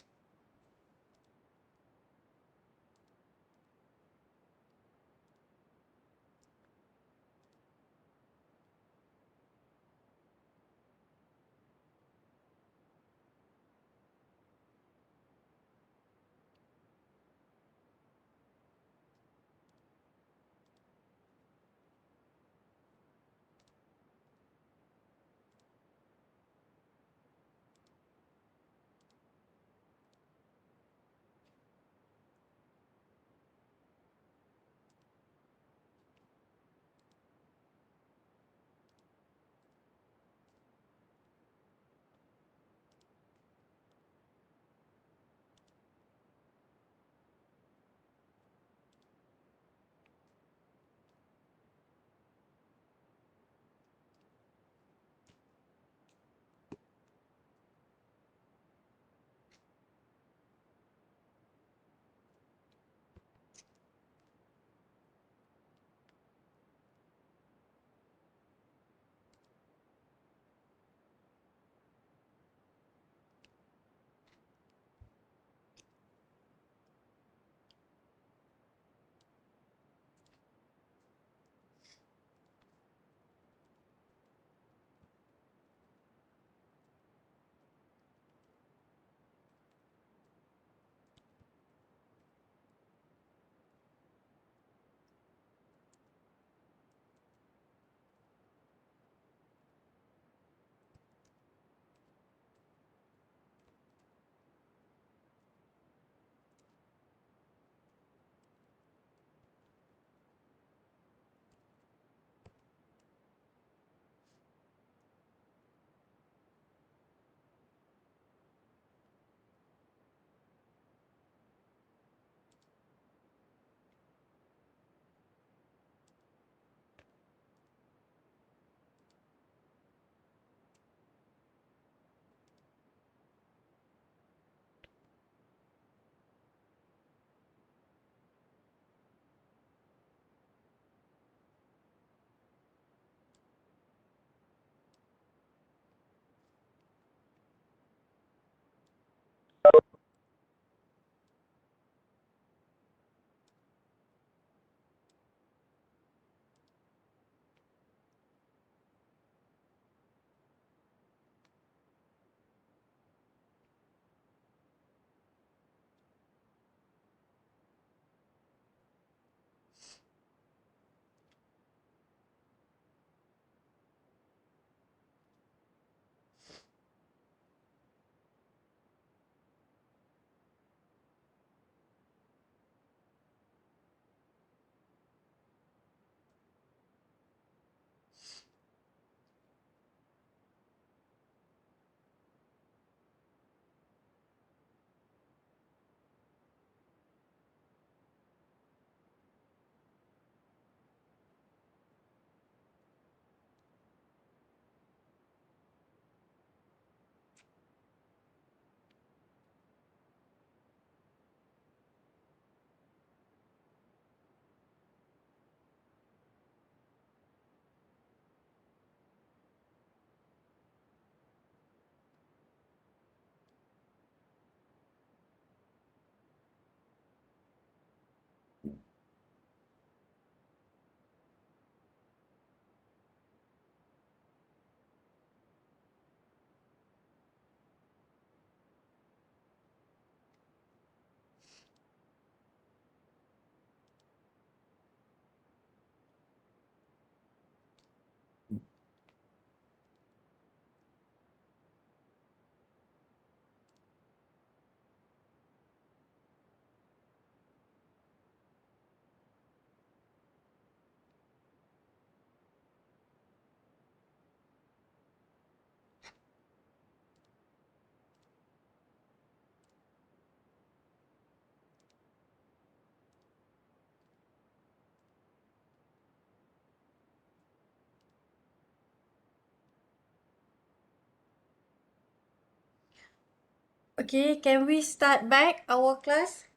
Okay, can we start back our class?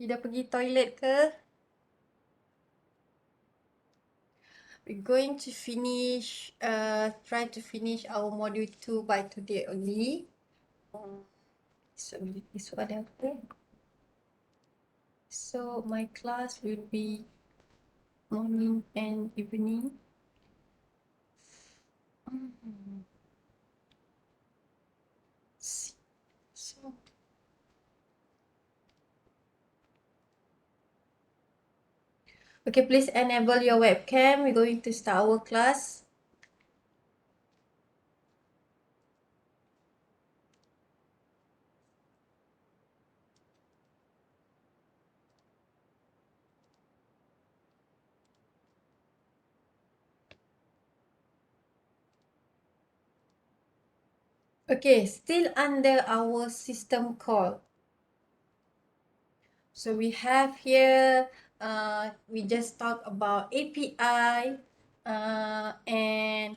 You dah pergi toilet ke? We're going to finish, try to finish our module 2 by today only. So, this one okay. So, my class will be morning and evening. So, okay, please enable your webcam. We're going to start our class. Okay, still under our system call. So we have here, we just talked about API and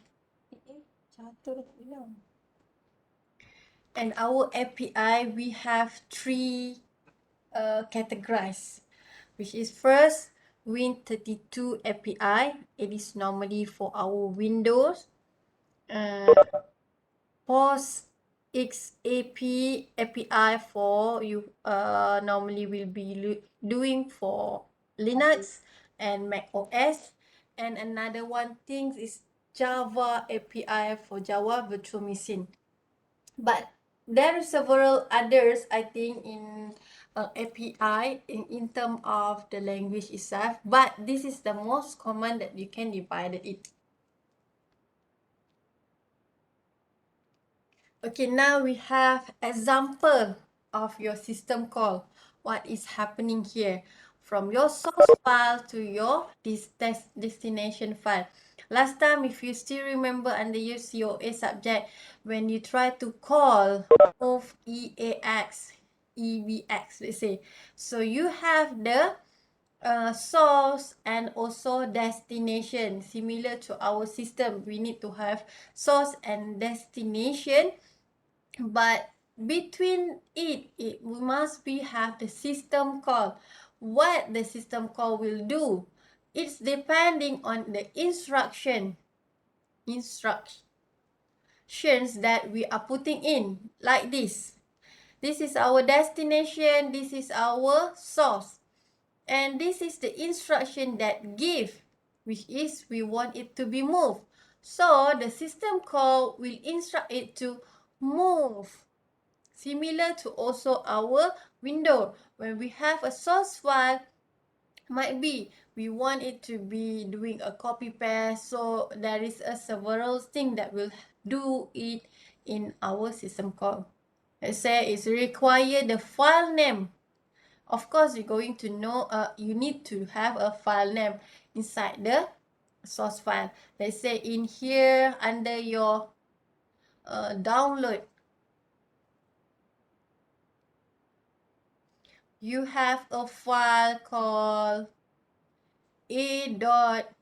our API, we have three categories, which is first Win32 API. It is normally for our Windows. PostXAP API for you normally will be doing for Linux and Mac OS. And another one thing is Java API for Java Virtual Machine. But there are several others, I think, in API in terms of the language itself. But this is the most common that you can divide it. Okay, now we have example of your system call. What is happening here? From your source file to your destination file. Last time, if you still remember under your COA subject, when you try to call move EAX, EBX, let's say. So you have the source and also destination. Similar to our system, we need to have source and destination. But between it we must have the system call. What the system call will do, it's depending on the instructions that we are putting in, like this. This is our destination, this is our source, and this is the instruction that give, which is we want it to be moved. So the system call will instruct it to move. Similar to also our window. When we have a source file, might be we want it to be doing a copy paste. So there is a several thing that will do it in our system call. Let's say it's require the file name. Of course, you're going to know, you need to have a file name inside the source file. Let's say in here under your download, you have a file called a.c.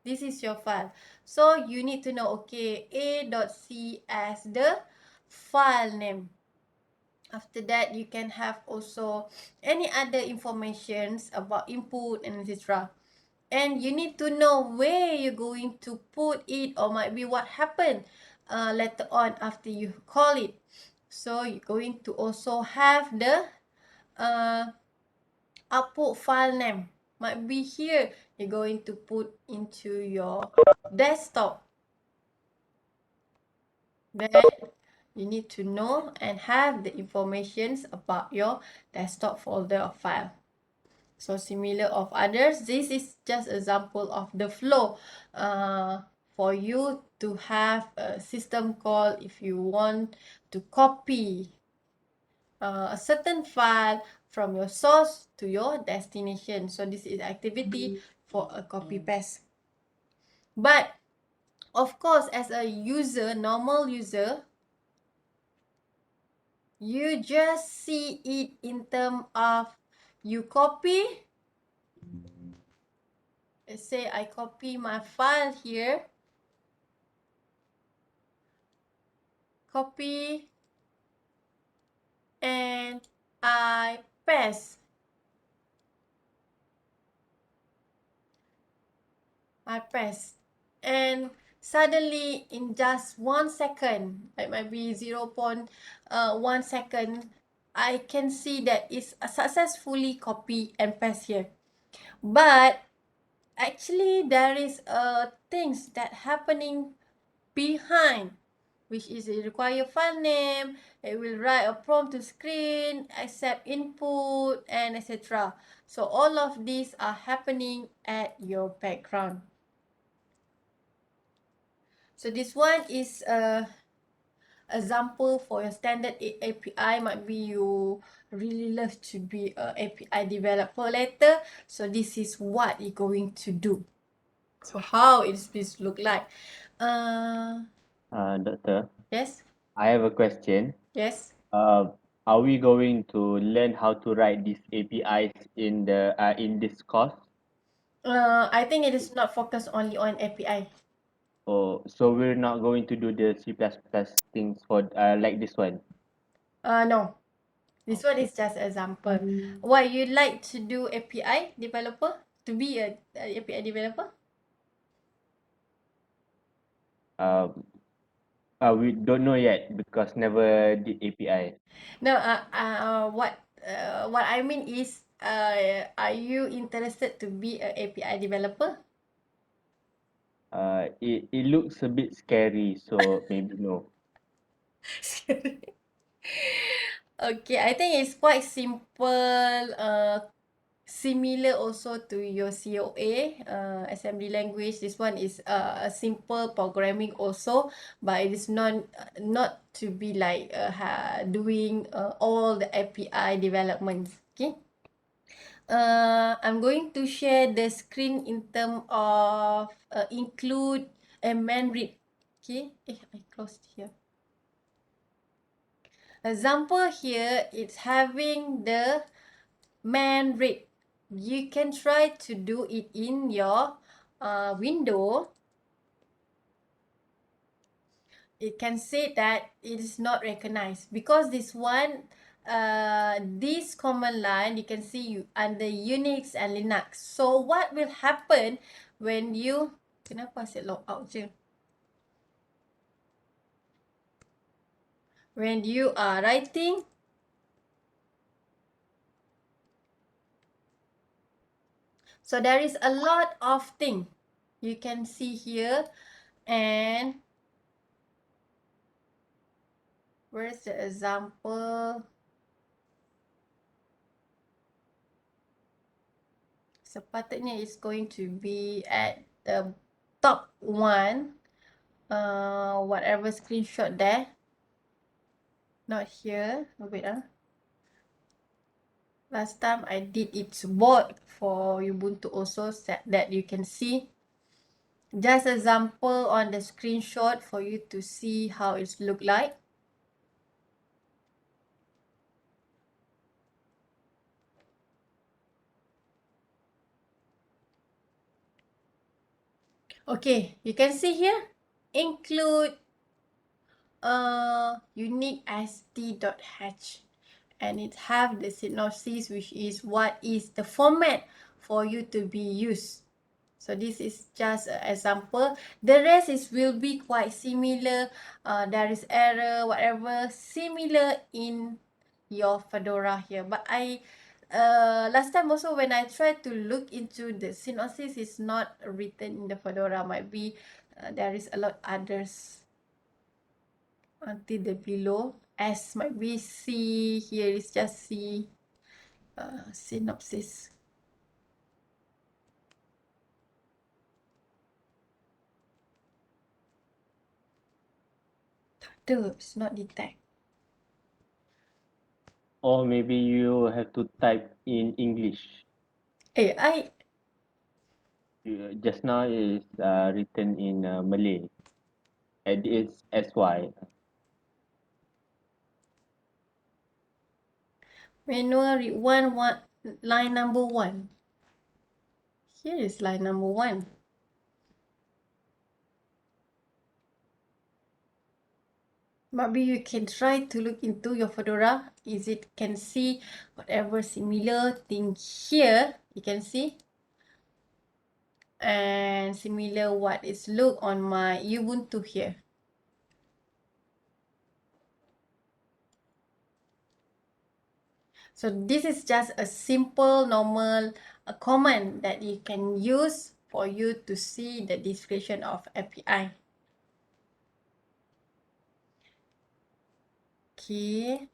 This is your file. So you need to know, okay, a.c as the file name. After that, you can have also any other informations about input and etc. And you need to know where you're going to put it, or might be what happened later on after you call it. So you're going to also have the output file name. Might be here, you're going to put into your desktop. Then you need to know and have the informations about your desktop folder or file. So similar of others, this is just example of the flow for you to have a system call if you want to copy a certain file from your source to your destination. So this is activity for a copy paste. But of course, as a user, normal user, you just see it in terms of you copy. Let's say I copy my file here. copy and I paste. And suddenly in just 1 second, it might be 0.1 second, I can see that it's successfully copy and paste here. But actually there is things that happening behind, which is it require file name, it will write a prompt to screen, accept input, and etc. So all of these are happening at your background. So this one is a example for your standard API. Might be you really love to be a API developer later. So this is what you're going to do. So how is this look like? Doctor, Yes, I have a question. yes. Are we going to learn how to write these APIs in this course? I think it is not focused only on API. Or so we're not going to do the C++ things for like this one? No. This one is just example. Why you like to do API developer? To be a API developer? We don't know yet because never did API. No, what I mean is, are you interested to be a API developer? It looks a bit scary, so maybe no. Okay, I think it's quite simple. Similar also to your COA, assembly language. This one is a simple programming also, but it is not to be like doing all the API developments. Okay. I'm going to share the screen in terms of include and man read. Okay. I closed here. Example here, it's having the man read. You can try to do it in your window. It can say that it is not recognized because this one, this command line, you can see you under Unix and Linux. So what will happen when you, kenapa saya log out je? When you are writing, so there is a lot of thing you can see here. And where's the example? Sepatutnya it's going to be at the top one. Whatever screenshot there. Not here. Oh, wait. Last time I did its board for Ubuntu also, so that you can see. Just example on the screenshot for you to see how it look like. Okay, you can see here, include unique st.h, and it have the synopsis, which is what is the format for you to be used. So this is just an example. The rest is will be quite similar. There is error, whatever, similar in your Fedora here. But last time also when I tried to look into the synopsis, it's not written in the Fedora. Might be there is a lot others until the below. S might be C. Here is just C. Synopsis. It's not detect. Or maybe you have to type in English. Just now is written in Malay. And it's SY. Manual read one line number 1. Here is line number 1. Maybe you can try to look into your Fedora. Is it can see whatever similar thing here, you can see. And similar what is look on my Ubuntu here. So this is just a simple normal command that you can use for you to see the description of API. Okay.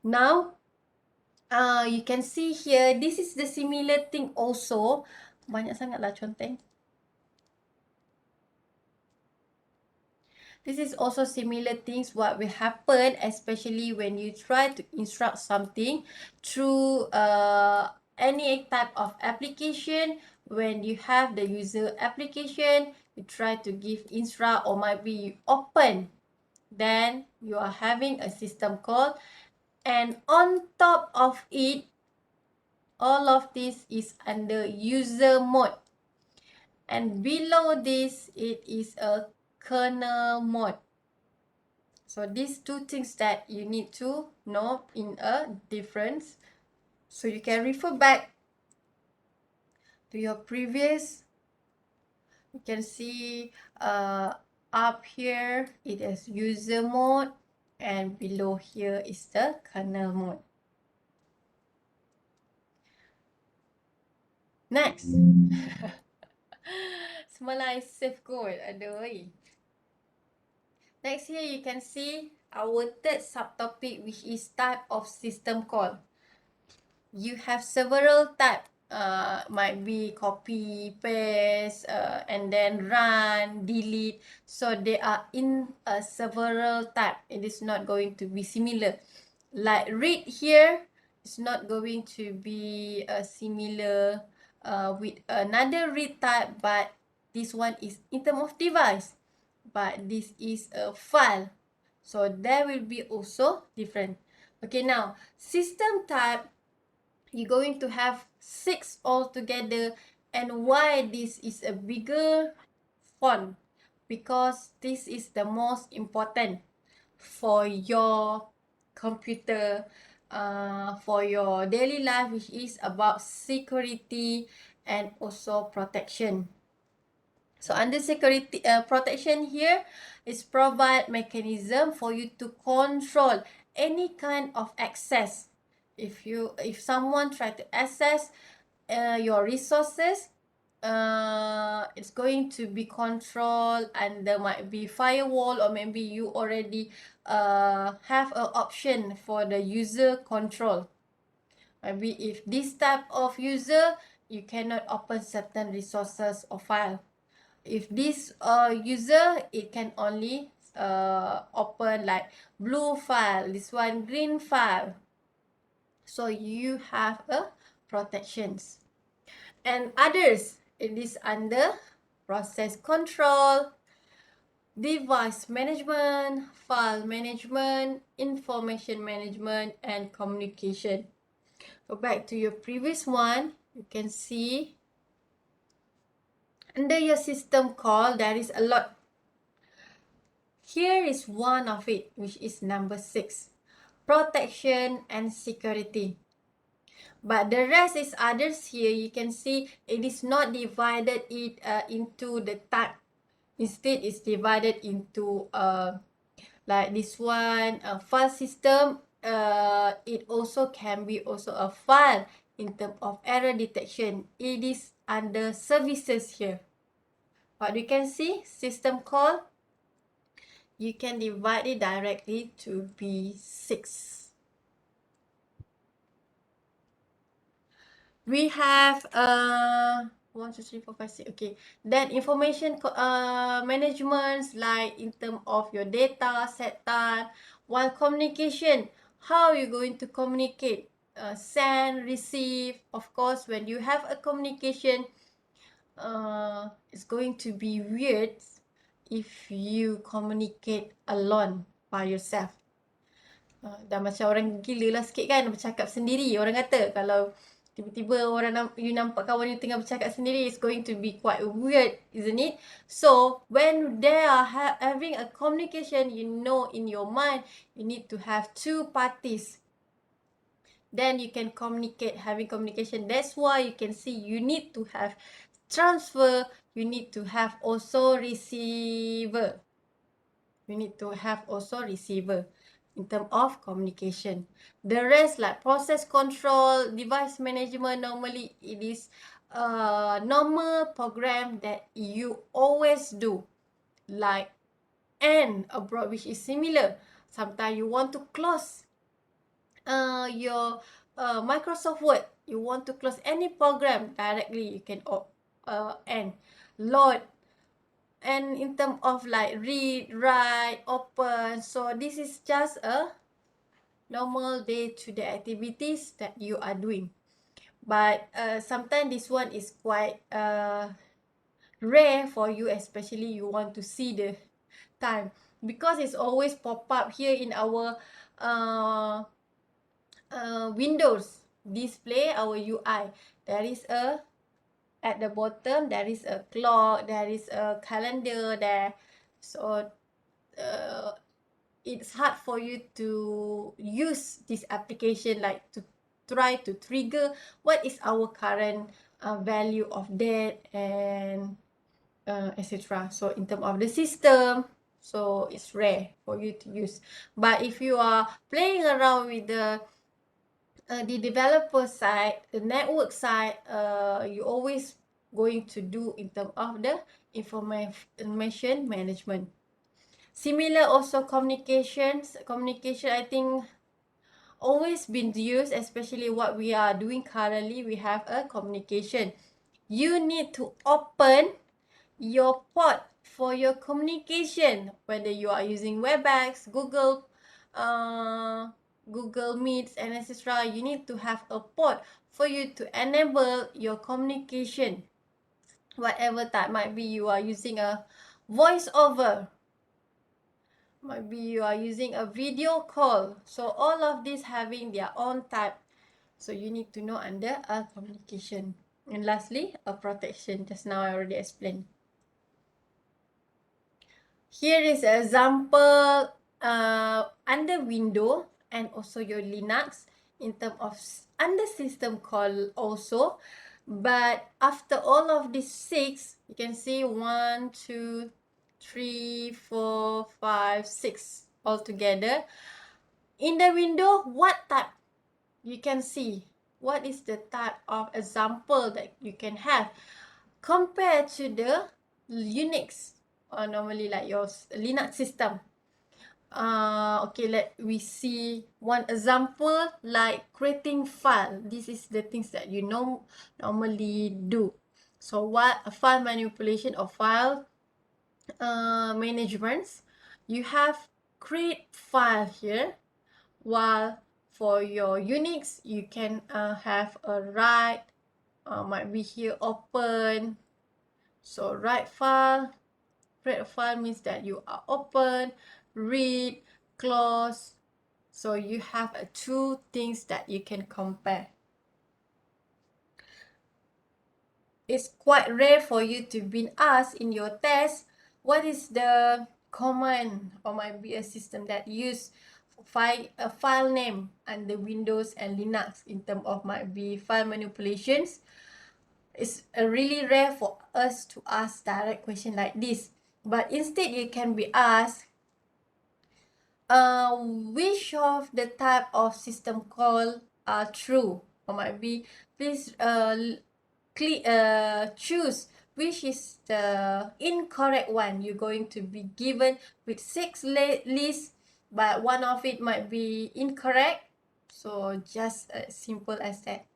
Now, you can see here, this is the similar thing also. Banyak sangatlah conteng. This is also similar things what will happen, especially when you try to instruct something through any type of application. When you have the user application, you try to give instruct or maybe you open. Then you are having a system call, and on top of it, all of this is under user mode. And below this, it is a kernel mode. So these two things that you need to know in a difference. So you can refer back to your previous. You can see up here it is user mode, and below here is the kernel mode. Next. Semalam I save code. Aduh. Next here you can see our third subtopic, which is type of system call. You have several type. Might be copy, paste, and then run, delete. So they are in several type. It is not going to be similar. Like read here is not going to be similar with another read type, but this one is in term of device. But this is a file. So there will be also different. Okay, now system type, you're going to have 6 altogether. And why this is a bigger font? Because this is the most important for your computer, for your daily life, which is about security and also protection. So under security protection here is provide mechanism for you to control any kind of access. If someone try to access your resources, it's going to be controlled, and there might be firewall, or maybe you already have an option for the user control. Maybe if this type of user, you cannot open certain resources or file. If this user, it can only open like blue file, this one green file. So you have a protections. And others, it is under process control, device management, file management, information management, and communication. Go back to your previous one, you can see under your system call, there is a lot. Here is one of it, which is number 6, protection and security. But the rest is others here. You can see it is not divided into the type. Instead, it's divided into like this one, file system. It also can be also a file in terms of error detection. It is under services here. But you can see system call, you can divide it directly to be 6. We have 1, 2, 3, 4, 5, 6. Okay. Then information management, like in terms of your data, set time. While communication, how you going to communicate? Send, receive. Of course, when you have a communication, it's going to be weird if you communicate alone by yourself. Dah macam orang gila lah sikit kan, bercakap sendiri. Orang kata kalau Tiba-tiba you nampak kawan you tengah bercakap sendiri, it's going to be quite weird, isn't it? So when they are having a communication, you know in your mind you need to have two parties. Then you can communicate, having communication. That's why you can see you need to have transfer, you need to have also receiver. You need to have also receiver in terms of communication. The rest like process control, device management, normally it is a normal program that you always do. Like and abroad, which is similar. Sometimes you want to close your Microsoft Word. You want to close any program directly, you can end, load, and in terms of like read, write, open. So this is just a normal day-to-day activities that you are doing. But sometimes this one is quite rare for you, especially you want to see the time, because it's always pop up here in our Windows display, our UI. There is a, at the bottom there is a clock, there is a calendar there. So it's hard for you to use this application, like to try to trigger what is our current value of that and etc. So in terms of the system, so it's rare for you to use. But if you are playing around with the developer side, the network side, you always going to do in terms of the information management. Similar also communication, I think always been used, especially what we are doing currently. We have a communication. You need to open your port for your communication, whether you are using WebEx, Google Meets, and etc. You need to have a port for you to enable your communication. Whatever type, might be you are using a voiceover, might be you are using a video call. So all of these having their own type. So you need to know under a communication. And lastly, a protection. Just now I already explained. Here is an example under Windows and also your Linux in terms of under system call also. But after all of these 6, you can see 1, 2, 3, 4, 5, 6 altogether. In the window, what type you can see? What is the type of example that you can have compared to the Unix or normally like your Linux system? Okay, let we see one example like creating file. This is the things that you normally do. So what a file manipulation or file management, you have create file here, while for your Unix you can have a write, might be here open. So write file, create a file means that you are open, read, close. So you have two things that you can compare. It's quite rare for you to be asked in your test what is the command or might be a system that use a file name under Windows and Linux in terms of might be file manipulations. It's really rare for us to ask direct question like this. But instead you can be asked which of the type of system call are true, or might be please choose which is the incorrect one. You're going to be given with 6 lists, but one of it might be incorrect. So just as simple as that.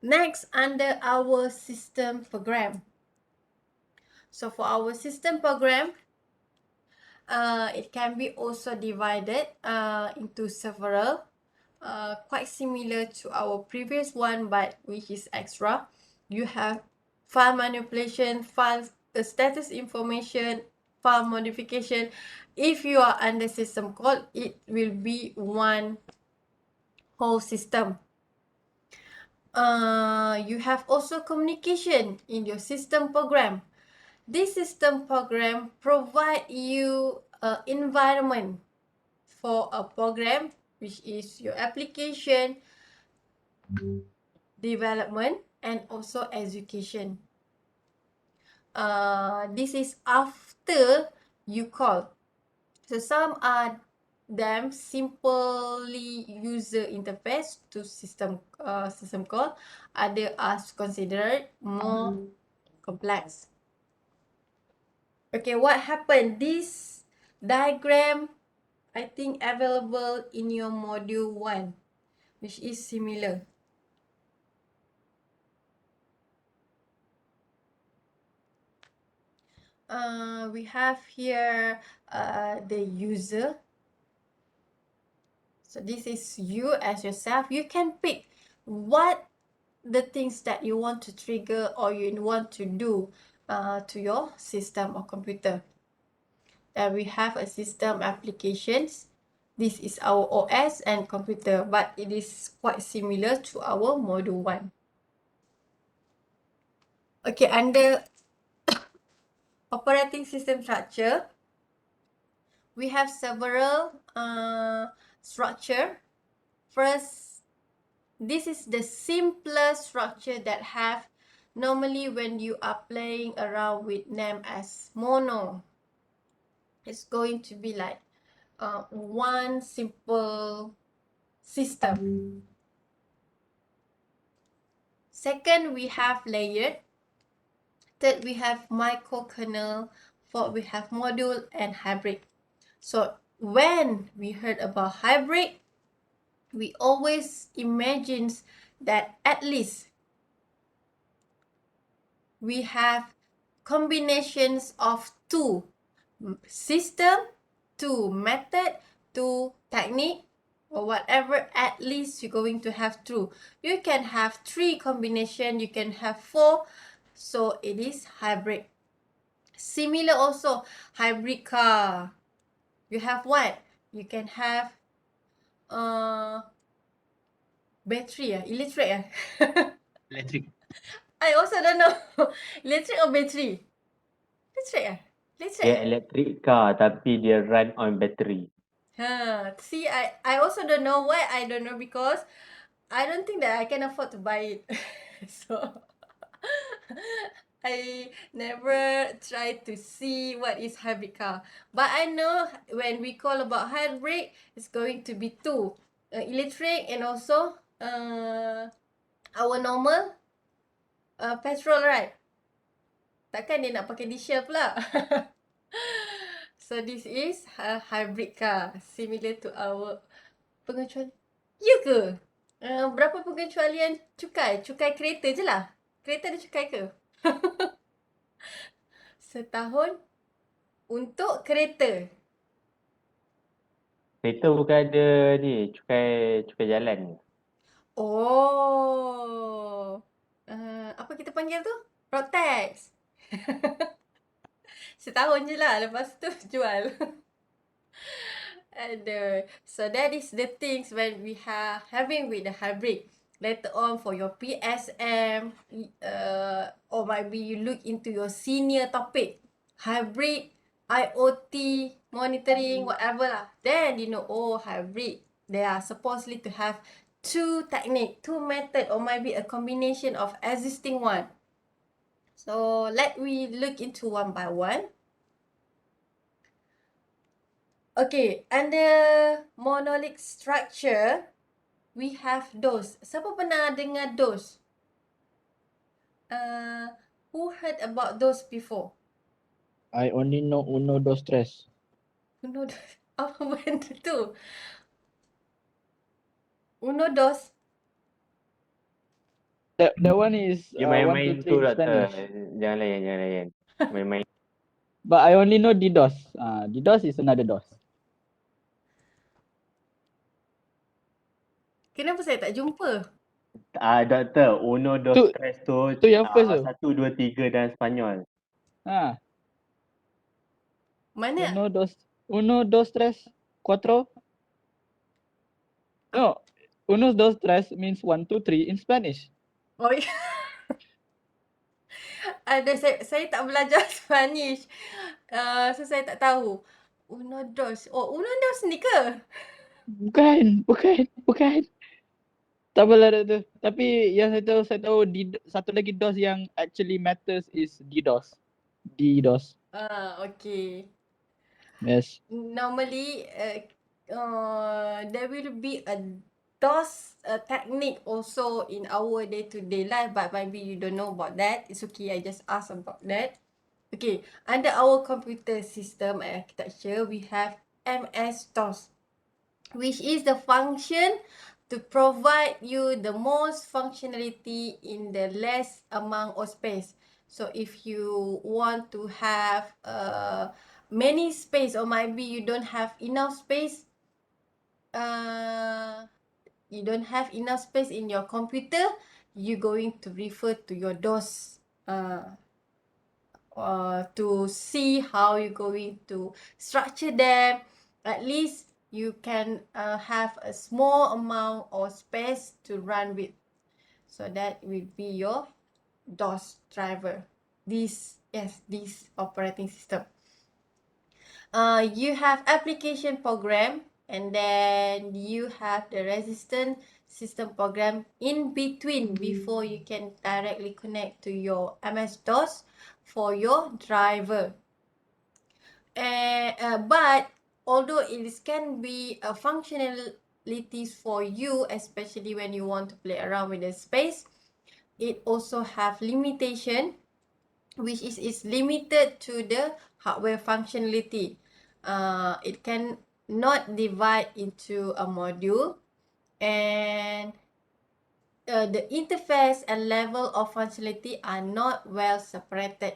Next, under our system program. So for our system program, it can be also divided into several, quite similar to our previous one, but which is extra. You have file manipulation, file status information, file modification. If you are under system call, it will be one whole system. You have also communication in your system program. This system program provide you an environment for a program, which is your application, development, and also education. This is after you call. So some are them simply user interface to system call. Other are considered more complex. Okay, what happened? This diagram, I think, available in your module 1, which is similar. We have here the user. So this is you as yourself. You can pick what the things that you want to trigger or you want to do to your system or computer. Then we have a system applications. This is our OS and computer, but it is quite similar to our module 1. Okay, under operating system structure, we have several structure. First, this is the simplest structure that have normally when you are playing around with name as mono. It's going to be like one simple system. Second, we have layered. Third, we have microkernel. Fourth, we have module and hybrid. So when we heard about hybrid, we always imagine that at least we have combinations of two system, two method, two technique, or whatever. At least you're going to have two. You can have 3 combination, you can have 4. So it is hybrid. Similar also, hybrid car. You have what? You can have battery, electric. Electric. I also don't know. Electric or battery? Electric. Electric. Dia electric car tapi dia run on battery. See, I also don't know why. I don't know because I don't think that I can afford to buy it. So I never try to see what is hybrid car. But I know when we call about hybrid, it's going to be 2. Electric and also our normal petrol, right? Takkan dia nak pakai diesel pula. So this is a hybrid car, similar to our pengecualian. Ya ke? Berapa pengecualian cukai? Cukai kereta je lah. Kereta ada cukai ke? Setahun untuk kereta. Kereta bukan ada ni, cukai jalan. Oh. Apa kita panggil tu? Road tax. Setahun je lah. Lepas tu jual. So that is the things when we are having with the hybrid. Later on for your PSM, or maybe you look into your senior topic, hybrid, IoT, monitoring, whatever lah. Then you know, oh, hybrid. They are supposedly to have 2 technique, 2 method, or maybe a combination of existing one. So let we look into one by one. Okay, under monolithic structure, we have DOS. Siapa pernah dengar DOS? Who heard about DOS before? I only know uno, dos, tres. Uno DOS. Apa benda tu? Uno DOS. That one is Dia 1, 2, main-main 3 tu in doktor. Spanish. Jangan layan. Main-main. But I only know DDoS. DDoS is another DOS. Kenapa saya tak jumpa? Doktor, uno, dos, Tu- tres tu. tu yang first tu. 1, 2, 3 dalam Spanyol. Mana? Uno, dos, tres, cuatro. No, Uno, dos, tres means 1, 2, 3 in Spanish. Oh, ya. Ada, saya tak belajar Spanish. So saya tak tahu. Uno dos. Oh, uno dos ni ke? Bukan. Tak apalah tu. Tapi yang saya tahu satu lagi DOS yang actually matters is DDoS. DDoS. Okay. Yes. Normally, there will be a DOS technique also in our day-to-day life, but maybe you don't know about that. It's okay, I just asked about that. Okay, under our computer system and architecture, we have MS-DOS, which is the function to provide you the most functionality in the less amount of space. So if you want to have many space, or maybe you don't have enough space, in your computer, you're going to refer to your DOS to see how you're going to structure them. At least you can have a small amount of space to run with. So that will be your DOS driver. This operating system. You have application program, and then you have the resistant system program in between before you can directly connect to your MS-DOS for your driver. But although it can be a functionalities for you, especially when you want to play around with the space, it also have limitation, which is limited to the hardware functionality. It can not divide into a module, and the interface and level of functionality are not well separated.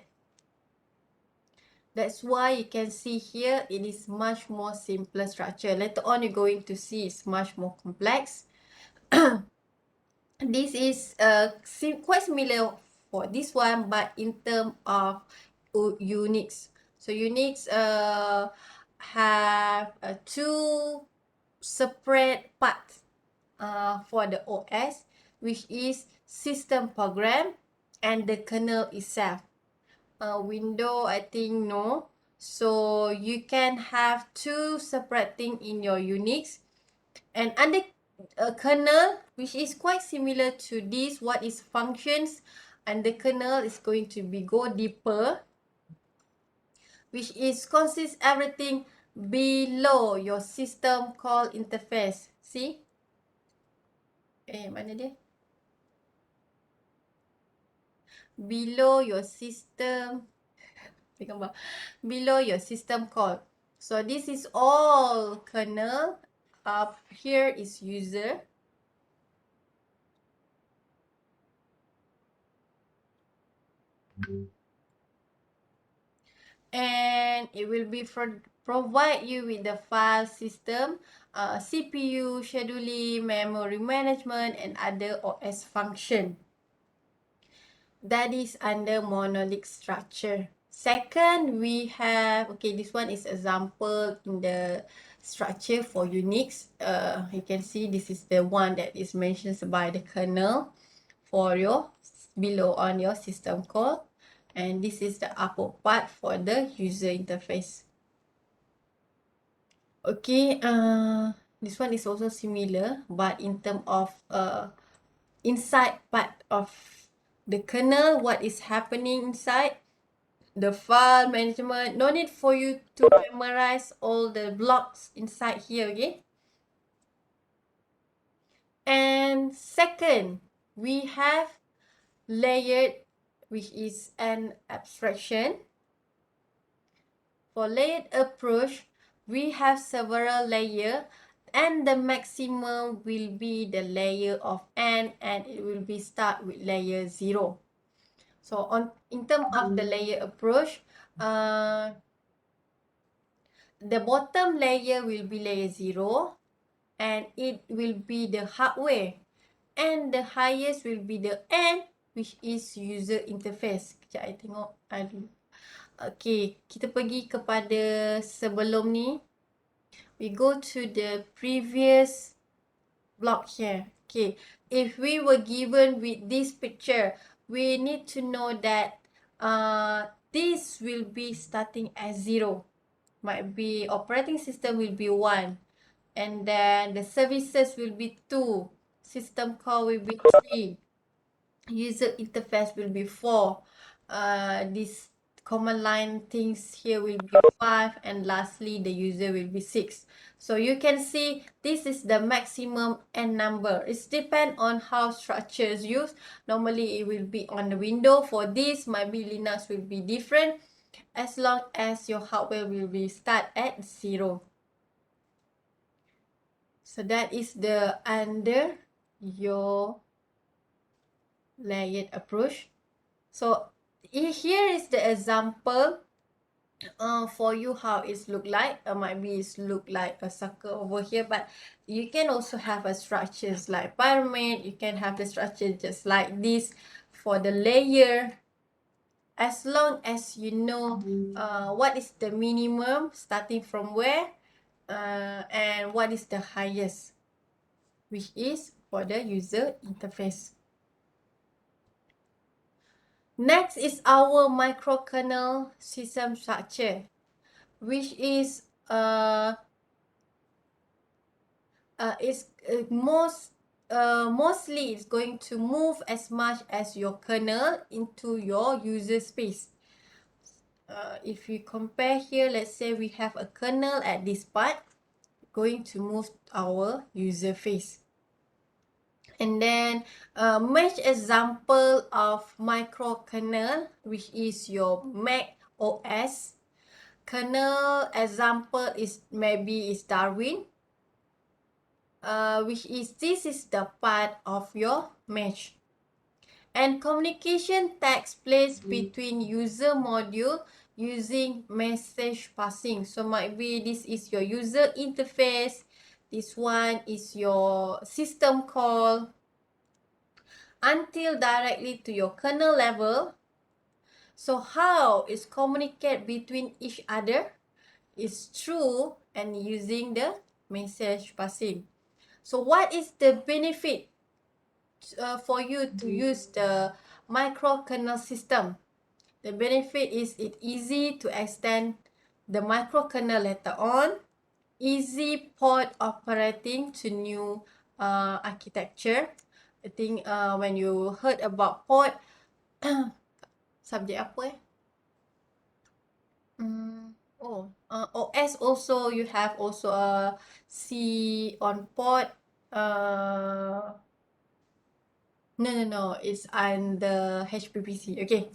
That's why you can see here it is much more simpler structure. Later on you're going to see it's much more complex. This is quite similar for this one, but in terms of Unix. So Unix have two separate parts for the OS, which is system program and the kernel itself. Window, I think no. So you can have two separate things in your Unix. And under kernel, which is quite similar to this, what is functions, and the kernel is going to be go deeper, which is consists everything below your system call interface. See? Mana dia? Below your system, below your system call. So this is all kernel. Up here is user. And it will be provide you with the file system, CPU, scheduling, memory management, and other OS function. That is under monolithic structure. Second, we have, okay, this one is example in the structure for Unix. You can see this is the one that is mentioned by the kernel for your below on your system call. And this is the upper part for the user interface. Okay, this one is also similar, but in terms of inside part of the kernel, what is happening inside, the file management, no need for you to memorize all the blocks inside here, okay? And second, we have layered, which is an abstraction. For layered approach, we have several layers, and the maximum will be the layer of n, and it will be start with layer 0. So in terms of the layer approach, the bottom layer will be layer 0, and it will be the hardware, and the highest will be the n, which is user interface. Sekejap, I tengok. Okay, kita pergi kepada sebelum ni. We go to the previous block here. Okay, if we were given with this picture, we need to know that this will be starting as 0. Might be operating system will be 1. And then the services will be 2. System call will be 3. User interface will be 4. This command line things here will be 5, and lastly the user will be 6. So you can see this is the maximum n number. It depends on how structure is used. Normally it will be on the window. For this, maybe Linux will be different, as long as your hardware will be start at 0. So that is the under your layered approach. So here is the example for you how it look like. Might be it look like a circle over here, but you can also have a structures like pyramid. You can have the structure just like this for the layer. As long as you know what is the minimum starting from where and what is the highest, which is for the user interface. Next is our microkernel system structure, which is mostly it's going to move as much as your kernel into your user space. If we compare here, let's say we have a kernel at this part, going to move our user face. And then match example of microkernel, which is your Mac OS. Kernel example is maybe is Darwin, which is this is the part of your mesh. And communication takes place between user module using message passing. So might be this is your user interface. This one is your system call until directly to your kernel level. So how is communicate between each other is through and using the message passing. So what is the benefit for you to use the microkernel system? The benefit is it easy to extend the microkernel later on, easy port operating to new architecture. I think when you heard about port, subjek apa OS also you have also a C on port. No, it's under HPPC. Okay.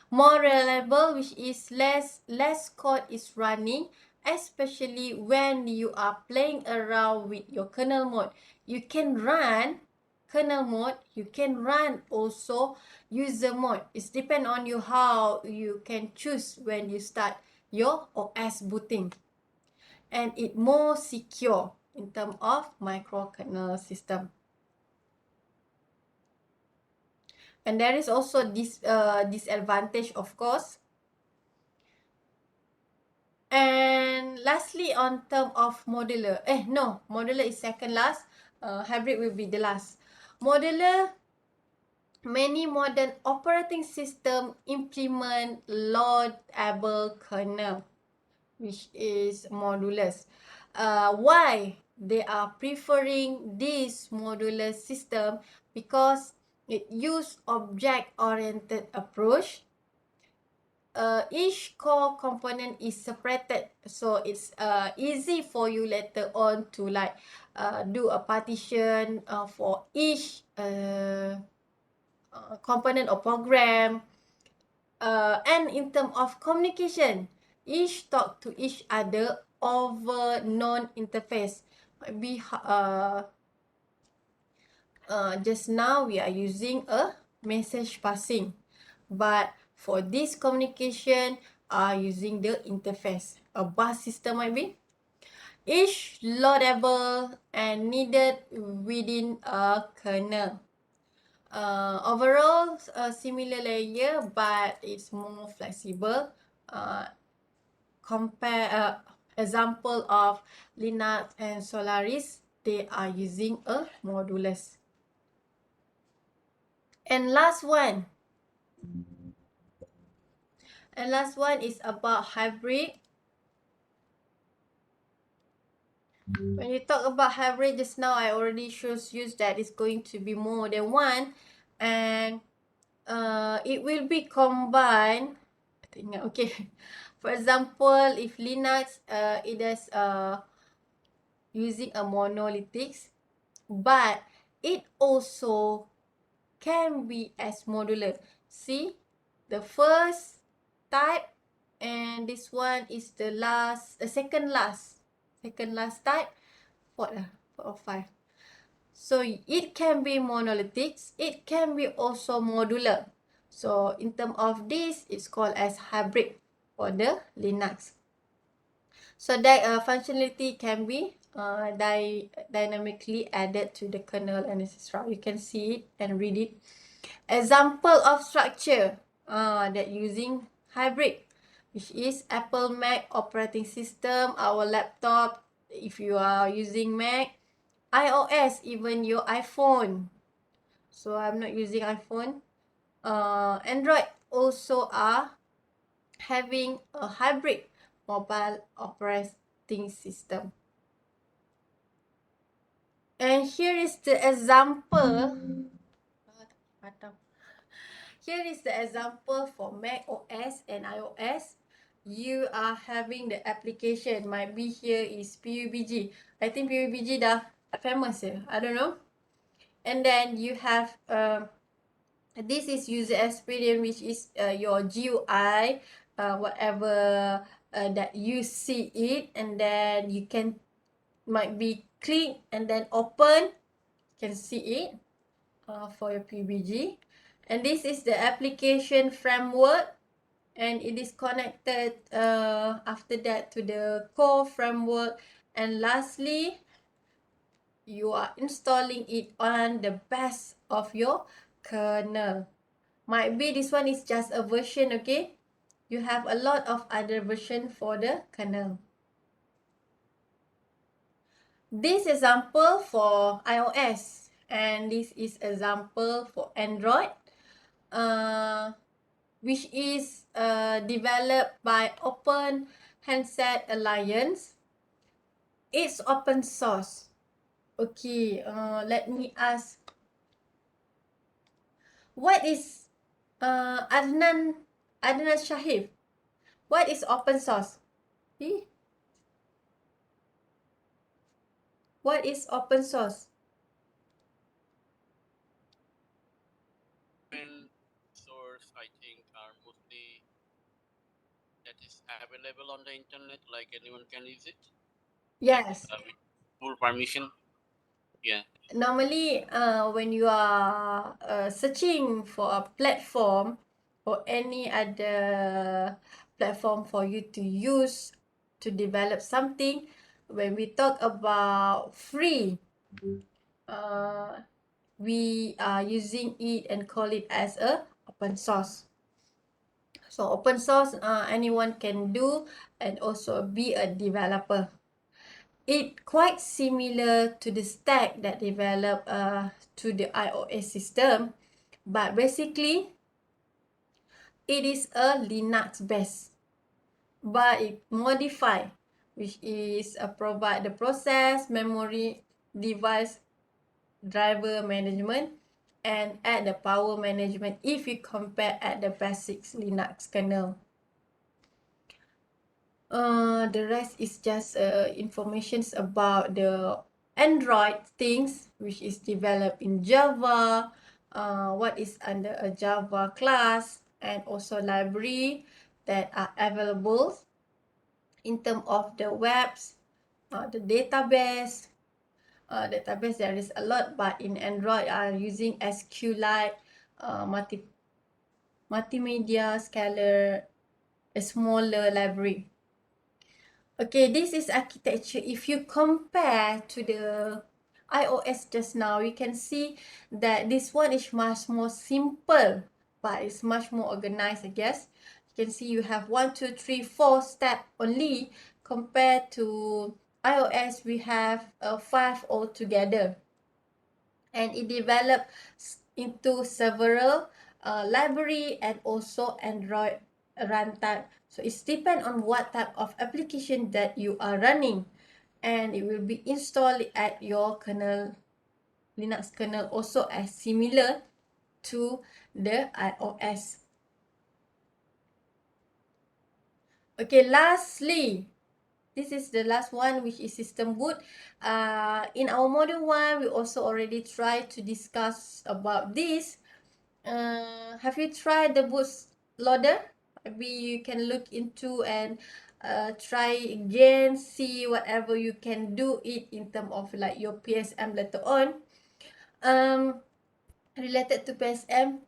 More reliable, which is less code is running, especially when you are playing around with your kernel mode. You can run kernel mode, you can run also user mode. It's depend on you how you can choose when you start your OS booting. And it more secure in terms of microkernel system. And there is also this disadvantage, of course. And lastly, on term of modular. Modular is second last. Hybrid will be the last. Modular, many modern operating system implement loadable kernel, which is modulars. Why they are preferring this modular system? Because it use object-oriented approach. Each core component is separated, so it's easy for you later on to like do a partition for each component or program. And in terms of communication, each talk to each other over non-interface. Maybe just now we are using a message passing, but for this communication using the interface, a bus system might be. Each loadable and needed within a kernel. Overall, a similar layer, but it's more flexible. Compare example of Linux and Solaris. they are using a modulus. And last one is about hybrid. When you talk about hybrid just now, I already shows you that it's going to be more than one, and it will be combined. I think okay. For example, if Linux it is using a monolithic, but it also can be as modular. See, the first type and this one is the second last type. Fourth or five. So it can be monolithic, it can be also modular. So in terms of this, it's called as hybrid for the Linux. So that functionality can be dynamically added to the kernel and etc. You can see it and read it. Example of structure that using hybrid, which is Apple Mac operating system, our laptop, if you are using Mac, iOS, even your iPhone. So I'm not using iPhone. Android also are having a hybrid mobile operating system. And here is the example. Here is the example for Mac OS and iOS. You are having the application. Might be here is PUBG. I think PUBG dah famous ya. I don't know. And then you have this is user experience, which is your GUI, whatever that you see it, and then you can might be click and then open, you can see it for your PUBG. And this is the application framework, and it is connected after that to the core framework. And lastly, you are installing it on the base of your kernel. Might be this one is just a version, okay? You have a lot of other version for the kernel. This example for iOS, and this is example for Android, which is developed by Open Handset Alliance. It's open source. Okay, let me ask, what is Adnan Shahif? What is open source? See? What is open source? Open source, I think, are mostly that is available on the internet, like anyone can use it. Yes. With full permission. Yeah. Normally, when you are searching for a platform or any other platform for you to use to develop something, when we talk about free, we are using it and call it as a open source. So open source, anyone can do and also be a developer. It quite similar to the stack that developed to the iOS system, but basically it is a Linux based, but it modified, which is provide the process, memory, device, driver management, and add the power management if you compare at the basics Linux kernel. The rest is just informations about the Android things, which is developed in Java, what is under a Java class, and also library that are available in terms of the webs, the database. Database there is a lot, but in Android are using SQLite, multimedia, scalar, a smaller library. Okay, this is architecture. If you compare to the iOS just now, you can see that this one is much more simple, but it's much more organized, I guess. You can see you have 1, 2, 3, 4 steps only compared to iOS, we have 5 altogether. And it develops into several library and also Android runtime. So it's depend on what type of application that you are running, and it will be installed at your kernel, Linux kernel, also as similar to the iOS. Okay, lastly, this is the last one, which is system boot. In our module 1, we also already tried to discuss about this. Have you tried the bootloader? Maybe you can look into and try again, see whatever you can do it in terms of like your PSM later on. Related to PSM,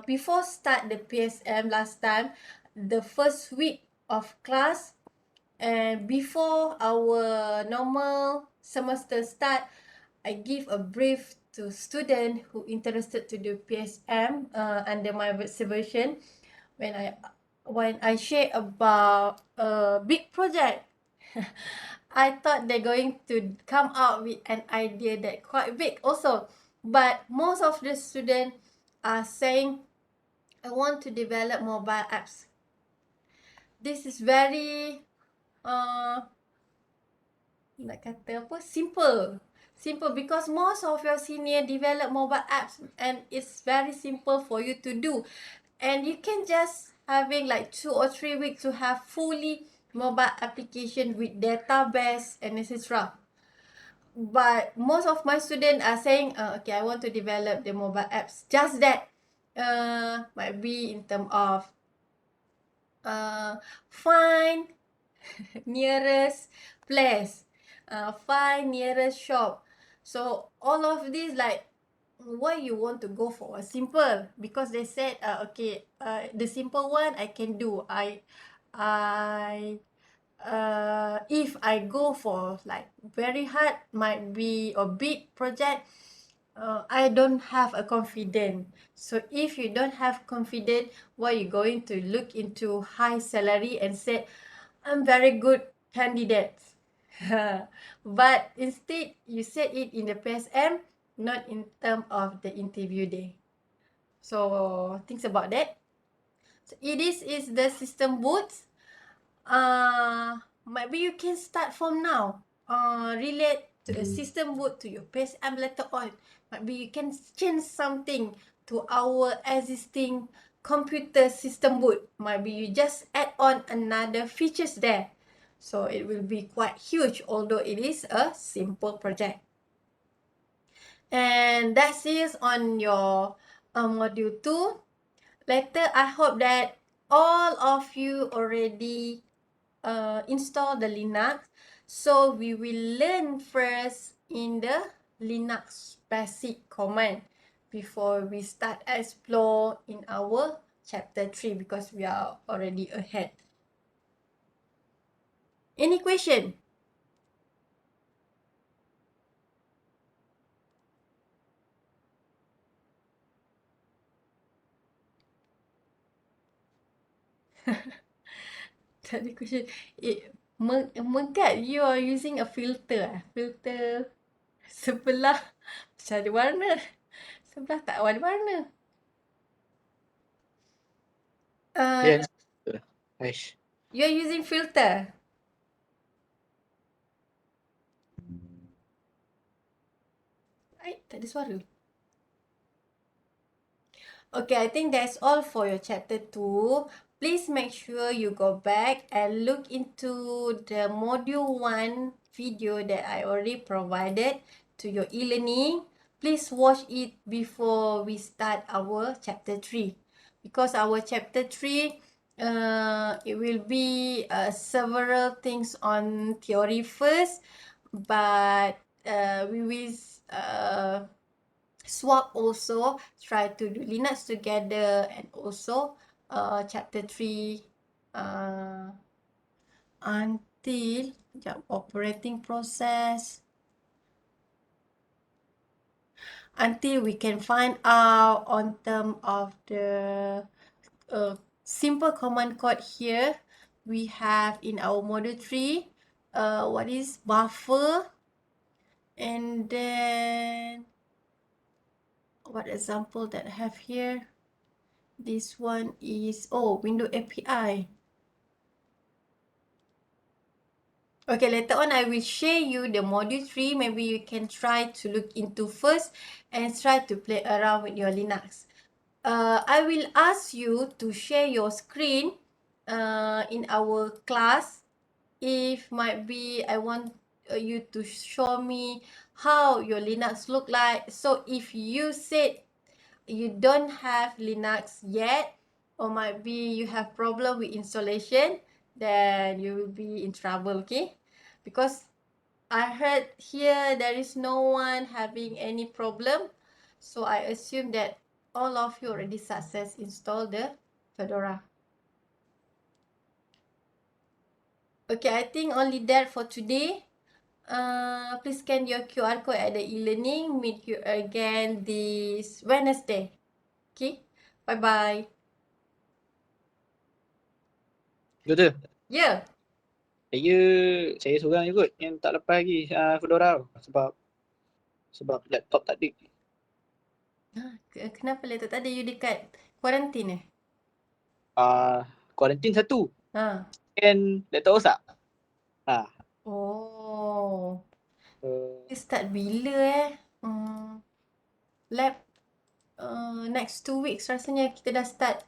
before start the PSM last time, the first week of class and before our normal semester start, I give a brief to student who interested to do PSM under my supervision when I share about a big project. I thought they're going to come out with an idea that quite big also, but most of the students are saying, I want to develop mobile apps. This is very nak kata apa, simple because most of your senior develop mobile apps and it's very simple for you to do, and you can just having like 2 or 3 weeks to have fully mobile application with database and etc. But most of my students are saying, okay, I want to develop the mobile apps. Just that might be in terms of find nearest place, find nearest shop. So all of these, like, why you want to go for a simple? Because they said, okay, the simple one I can do. If I go for like very hard, might be a big project, I don't have a confidence. So if you don't have confidence, why you going to look into high salary and say, I'm very good candidate? But instead, you said it in the PSM, not in terms of the interview day. So think about that. So it is the system boots. Maybe you can start from now. Relate to the system boot to your PSM later on. Maybe you can change something to our existing computer system boot. Maybe you just add on another features there. So it will be quite huge, although it is a simple project. And that's it on your module 2. Later, I hope that all of you already install the Linux. So we will learn first in the Linux basic command before we start explore in our chapter 3, because we are already ahead. Any question? Tak ada question. Mengkat, you are using a filter. Filter sebelah macam ada warna. Sebelah tak ada warna. Yes. Aish. You are using filter. Tak ada suara. Okay, I think that's all for your chapter 2. Please make sure you go back and look into the module 1 video that I already provided to your e-learning. Please watch it before we start our chapter 3. Because our chapter 3, it will be several things on theory first, but we will swap also, try to do Linux together, and also chapter 3 until operating process, until we can find out on term of the simple command code here we have in our module 3. what is buffer, and then what example that I have here? This one is window API. Okay, later on I will share you the module 3. Maybe you can try to look into first and try to play around with your Linux. I will ask you to share your screen in our class. If might be I want you to show me how your Linux look like. So if you said you don't have Linux yet, or might be you have problem with installation, then you will be in trouble, okay? Because I heard here there is no one having any problem, so I assume that all of you already success install the Fedora. Okay, I think only that for today. Please scan your QR code at the e-learning. Meet you again this Wednesday. Okay, bye-bye. Betul? Yeah. Saya seorang je kot yang tak lepas lagi Fedora tu. Sebab laptop tak ada. Kenapa laptop tadi you dekat kuarantin Kuarantin satu. Ha. And laptop rosak. Oh. So, You start bila lab next 2 weeks rasanya kita dah start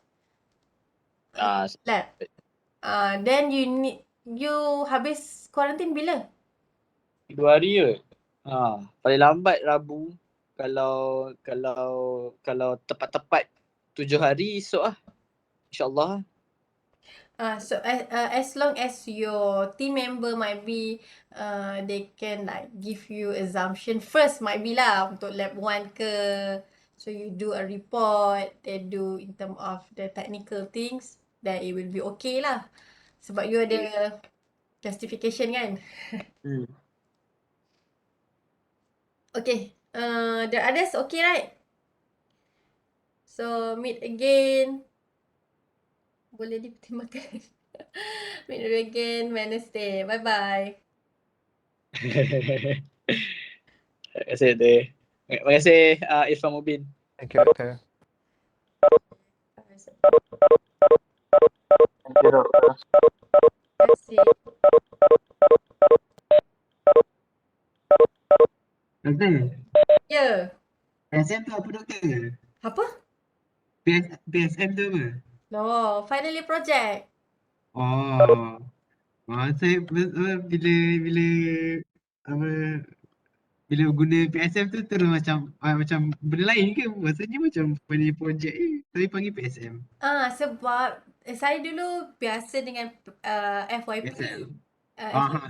lab. Then you habis kuarantin bila? 2 hari je. Paling lambat Rabu. Kalau tepat-tepat 7 hari esok lah. InsyaAllah. So as long as your team member might be they can like give you assumption first might be lah untuk lab 1 ke, so you do a report, they do in term of the technical things, then it will be okay lah sebab you ada justification kan. Okay, the others okay right? So meet again. Boleh dipertimbangkan. Meet again Wednesday. Bye-bye. Terima kasih Teh. Terima kasih Irfan Mubin. Thank you, Doctor. Thank you, Doktor. Terima kasih. Doktor, Ya. PSM tu apa doktor? Apa? PSM tu apa? No, final year project. Oh, saya bila apa bila guna PSM tu terus macam benda lain ke? Maksudnya macam final project tapi panggil PSM. Sebab saya dulu biasa dengan FYP. PSM. FYP.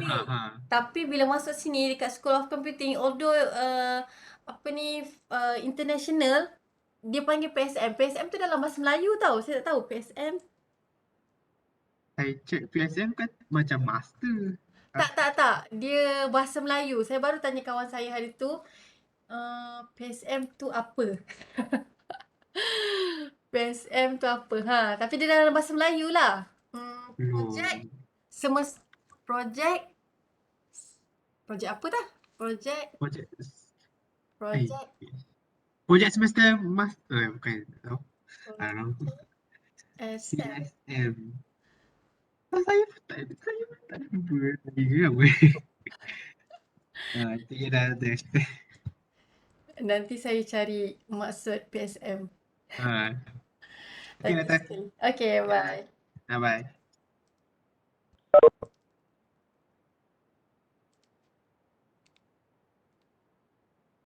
Tapi bila masuk sini dekat School of Computing, although international, dia panggil PSM. PSM tu dalam bahasa Melayu tau. Saya tak tahu PSM. Saya check PSM kan macam master. Tak. Dia bahasa Melayu. Saya baru tanya kawan saya hari tu, PSM tu apa? PSM tu apa? Tapi dia dalam bahasa Melayu lah. Projek projek apa dah? Projek semester master bukan. I don't know. CSM. Saya tak lupa lagi ke apa. Itu je dah ada. Nanti saya cari maksud PSM. Okay, Okay, bye. Bye.